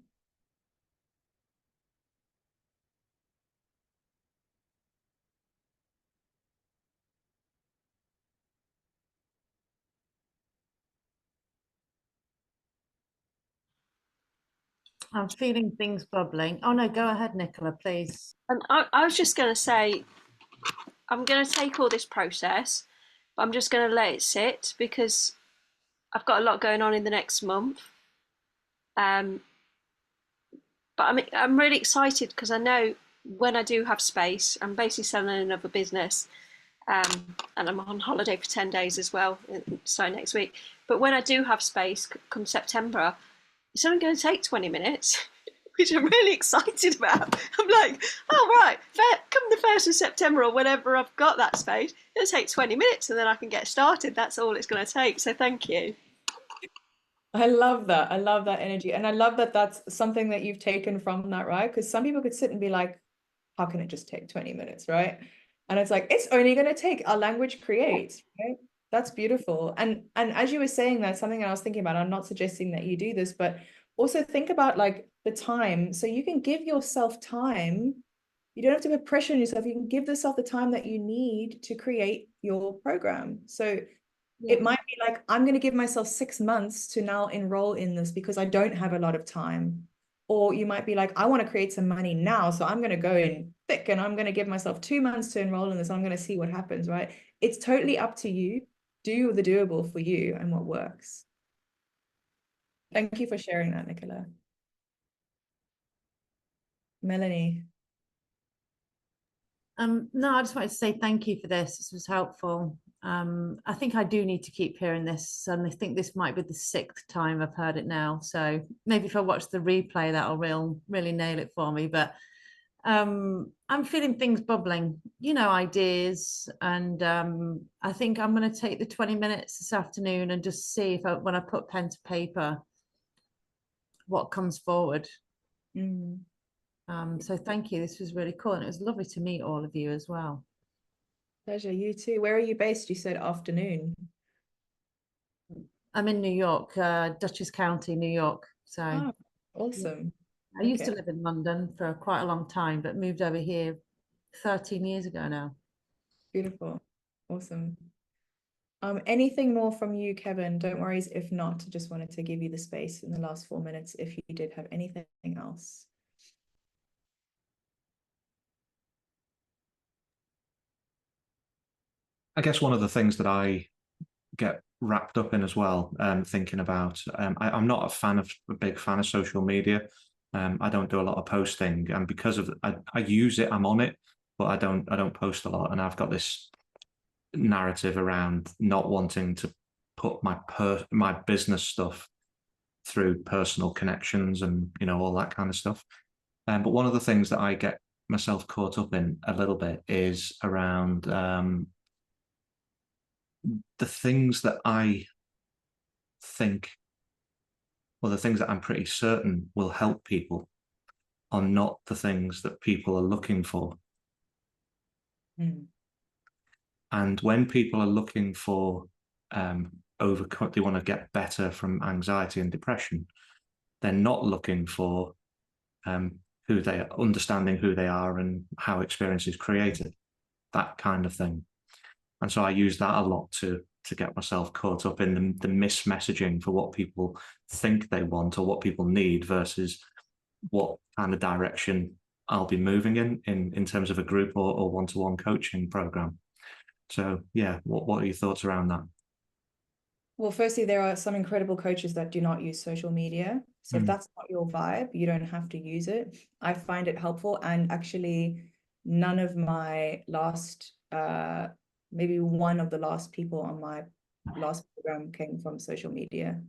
I'm feeling things bubbling. Oh no, go ahead, Nicola, please. And I was just going to say, I'm going to take all this process, but I'm just going to let it sit because I've got a lot going on in the next month. But I'm really excited because I know when I do have space, I'm basically selling another business, and I'm on holiday for 10 days as well, so next week. But when I do have space, come September, it's only going to take 20 minutes, which I'm really excited about. I'm like, oh, right, come the 1st of September or whenever I've got that space, it'll take 20 minutes and then I can get started. That's all it's going to take. So thank you. I love that. I love that energy. And I love that that's something that you've taken from that, right? Because some people could sit and be like, how can it just take 20 minutes, right? And it's like, it's only going to take, our language creates, right? That's beautiful. And as you were saying that, something I was thinking about, I'm not suggesting that you do this, but also think about like the time. So you can give yourself time. You don't have to put pressure on yourself. You can give yourself the time that you need to create your program. So it might be like, I'm going to give myself 6 months to now enroll in this because I don't have a lot of time. Or you might be like, I want to create some money now, so I'm going to go in thick and I'm going to give myself 2 months to enroll in this. I'm going to see what happens, right? It's totally up to you. Do the doable for you and what works. Thank you for sharing that, Nicola. Melanie. No, I just wanted to say thank you for this. This was helpful. I think I do need to keep hearing this, and I think this might be the 6th time I've heard it now. So maybe if I watch the replay, that'll really nail it for me. But I'm feeling things bubbling, ideas, and I think I'm going to take the 20 minutes this afternoon and just see if when I put pen to paper, what comes forward. So thank you. This was really cool, and it was lovely to meet all of you as well. Pleasure. You too. Where are you based? You said afternoon. I'm in New York, Dutchess County, New York. So awesome. I used to live in London for quite a long time, but moved over here 13 years ago now. Beautiful. Awesome. Anything more from you, Kevin? Don't worry if not. Just wanted to give you the space in the last 4 minutes if you did have anything else. I guess one of the things that I get wrapped up in as well, thinking about, I'm not a big fan of social media. I don't do a lot of posting, and because of I use it, I'm on it, but I don't post a lot, and I've got this narrative around not wanting to put my business stuff through personal connections and all that kind of stuff. But one of the things that I get myself caught up in a little bit is around the things that I think, or the things that I'm pretty certain will help people, are not the things that people are looking for. And when people are looking for they want to get better from anxiety and depression, they're not looking for understanding who they are and how experience is created, that kind of thing. And so I use that a lot to get myself caught up in the mismessaging for what people think they want or what people need versus what kind of direction I'll be moving in terms of a group or one-to-one coaching program. So yeah, what are your thoughts around that? Well, firstly, there are some incredible coaches that do not use social media. So if that's not your vibe, you don't have to use it. I find it helpful. And actually, none of my last, maybe one of the last people on my last program came from social media.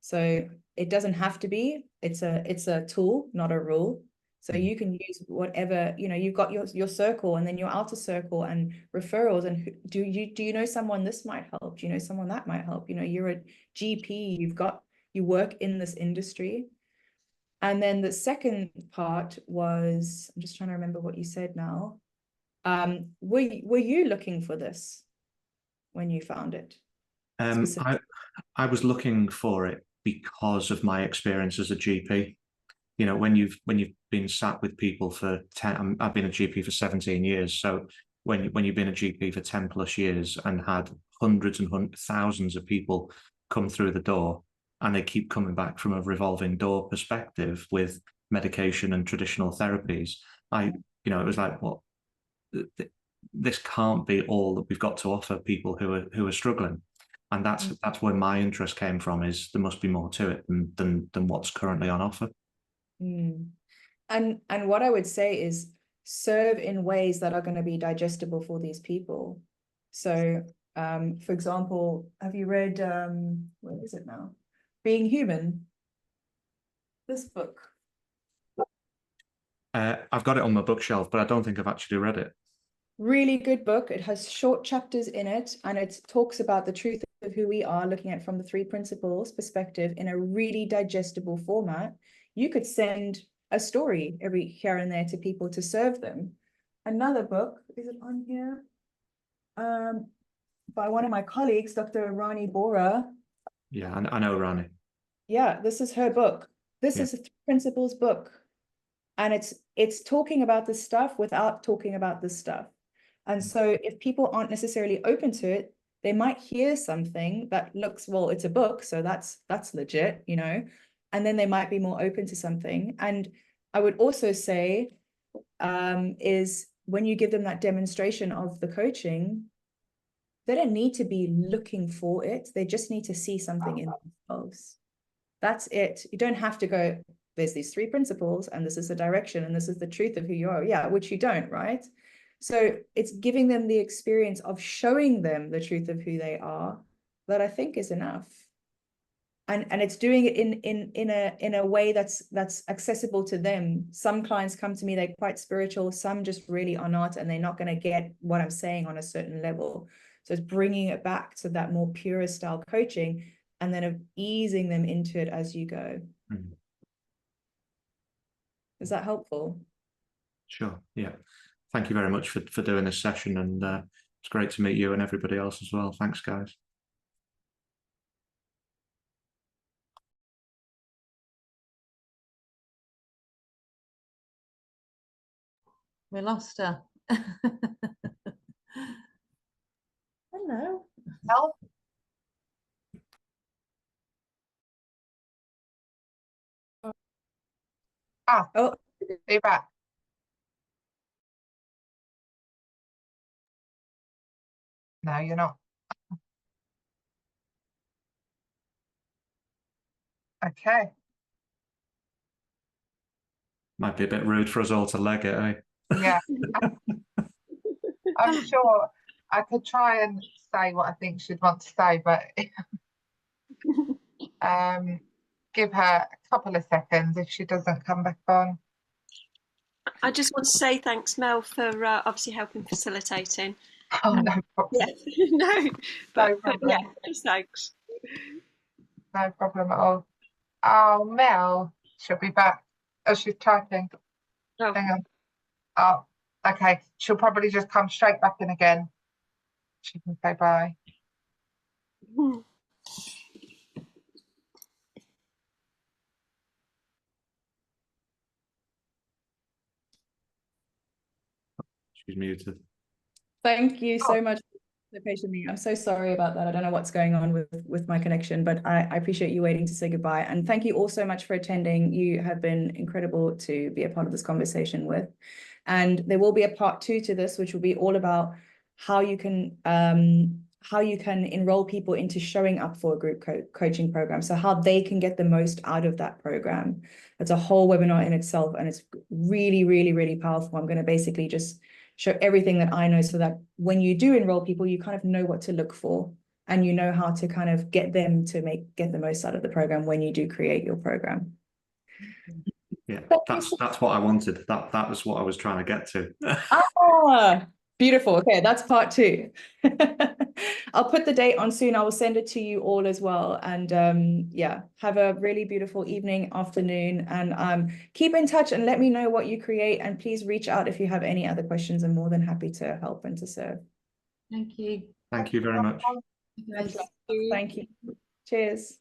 So it doesn't have to be. It's a tool, not a rule. So you can use whatever, you've got your circle and then your outer circle and referrals. And do you know someone this might help? Do you know someone that might help? You're a GP, you work in this industry. And then the second part was, I'm just trying to remember what you said now. Were you looking for this when you found it? I was looking for it because of my experience as a GP. When you've been sat with people for 10, I've been a GP for 17 years. So when you've been a GP for 10 plus years and had hundreds and thousands of people come through the door, and they keep coming back from a revolving door perspective with medication and traditional therapies, it was like, well, this can't be all that we've got to offer people who are struggling. And that's where my interest came from, is there must be more to it than what's currently on offer. And what I would say is serve in ways that are going to be digestible for these people. So, for example, have you read, where is it now? Being Human? This book. I've got it on my bookshelf, but I don't think I've actually read it. Really good book. It has short chapters in it, and it talks about the truth of who we are, looking at from the 3 principles perspective in a really digestible format. You could send a story every here and there to people to serve them. Another book, is it on here? By one of my colleagues, Dr. Rani Bora. Yeah, I know Rani. Yeah, this is her book. This is a 3 principles book. And it's talking about this stuff without talking about this stuff. And so if people aren't necessarily open to it, they might hear something that looks, well, it's a book, so that's legit, and then they might be more open to something. And I would also say, is when you give them that demonstration of the coaching, they don't need to be looking for it. They just need to see something in themselves. That's it. You don't have to go, there's these 3 principles and this is the direction and this is the truth of who you are. Yeah, which you don't, right? So it's giving them the experience of showing them the truth of who they are that I think is enough. And it's doing it in a way that's accessible to them. Some clients come to me, they're quite spiritual, some just really are not, and they're not going to get what I'm saying on a certain level. So it's bringing it back to that more pure style coaching and then easing them into it as you go. Is that helpful? Sure. Yeah. Thank you very much for doing this session, and it's great to meet you and everybody else as well. Thanks, guys. We lost her. Hello. Help. Oh, Be back. No, you're not. Okay. Might be a bit rude for us all to leg it, eh? Yeah. I'm sure I could try and say what I think she'd want to say, but give her a couple of seconds if she doesn't come back on. I just want to say thanks, Mel, for obviously helping facilitating. Oh, no problem. Yeah, no, but yeah, just thanks. No problem at all. Oh, Mel, she'll be back. Oh, she's typing. Oh. Hang on. Oh, okay. She'll probably just come straight back in again. She can say bye. She's muted. thank you so much so patiently. I'm so sorry about that. I don't know what's going on with my connection, but I appreciate you waiting to say goodbye. And thank you all so much for attending. You have been incredible to be a part of this conversation with. And there will be a part 2 to this, which will be all about how you can enroll people into showing up for a group coaching program. So how they can get the most out of that program. It's a whole webinar in itself, and it's really, really, really powerful. I'm going to basically just show everything that I know so that when you do enroll people, you kind of know what to look for and you know how to kind of get them to get the most out of the program when you do create your program. Yeah, that's what I wanted. That was what I was trying to get to. Ah, beautiful. Okay, that's part 2. I'll put the date on soon. I will send it to you all as well. And yeah, have a really beautiful evening, afternoon, and keep in touch and let me know what you create. And please reach out if you have any other questions. I'm more than happy to help and to serve. Thank you. Thank you very much. Guys. Thank you. Cheers.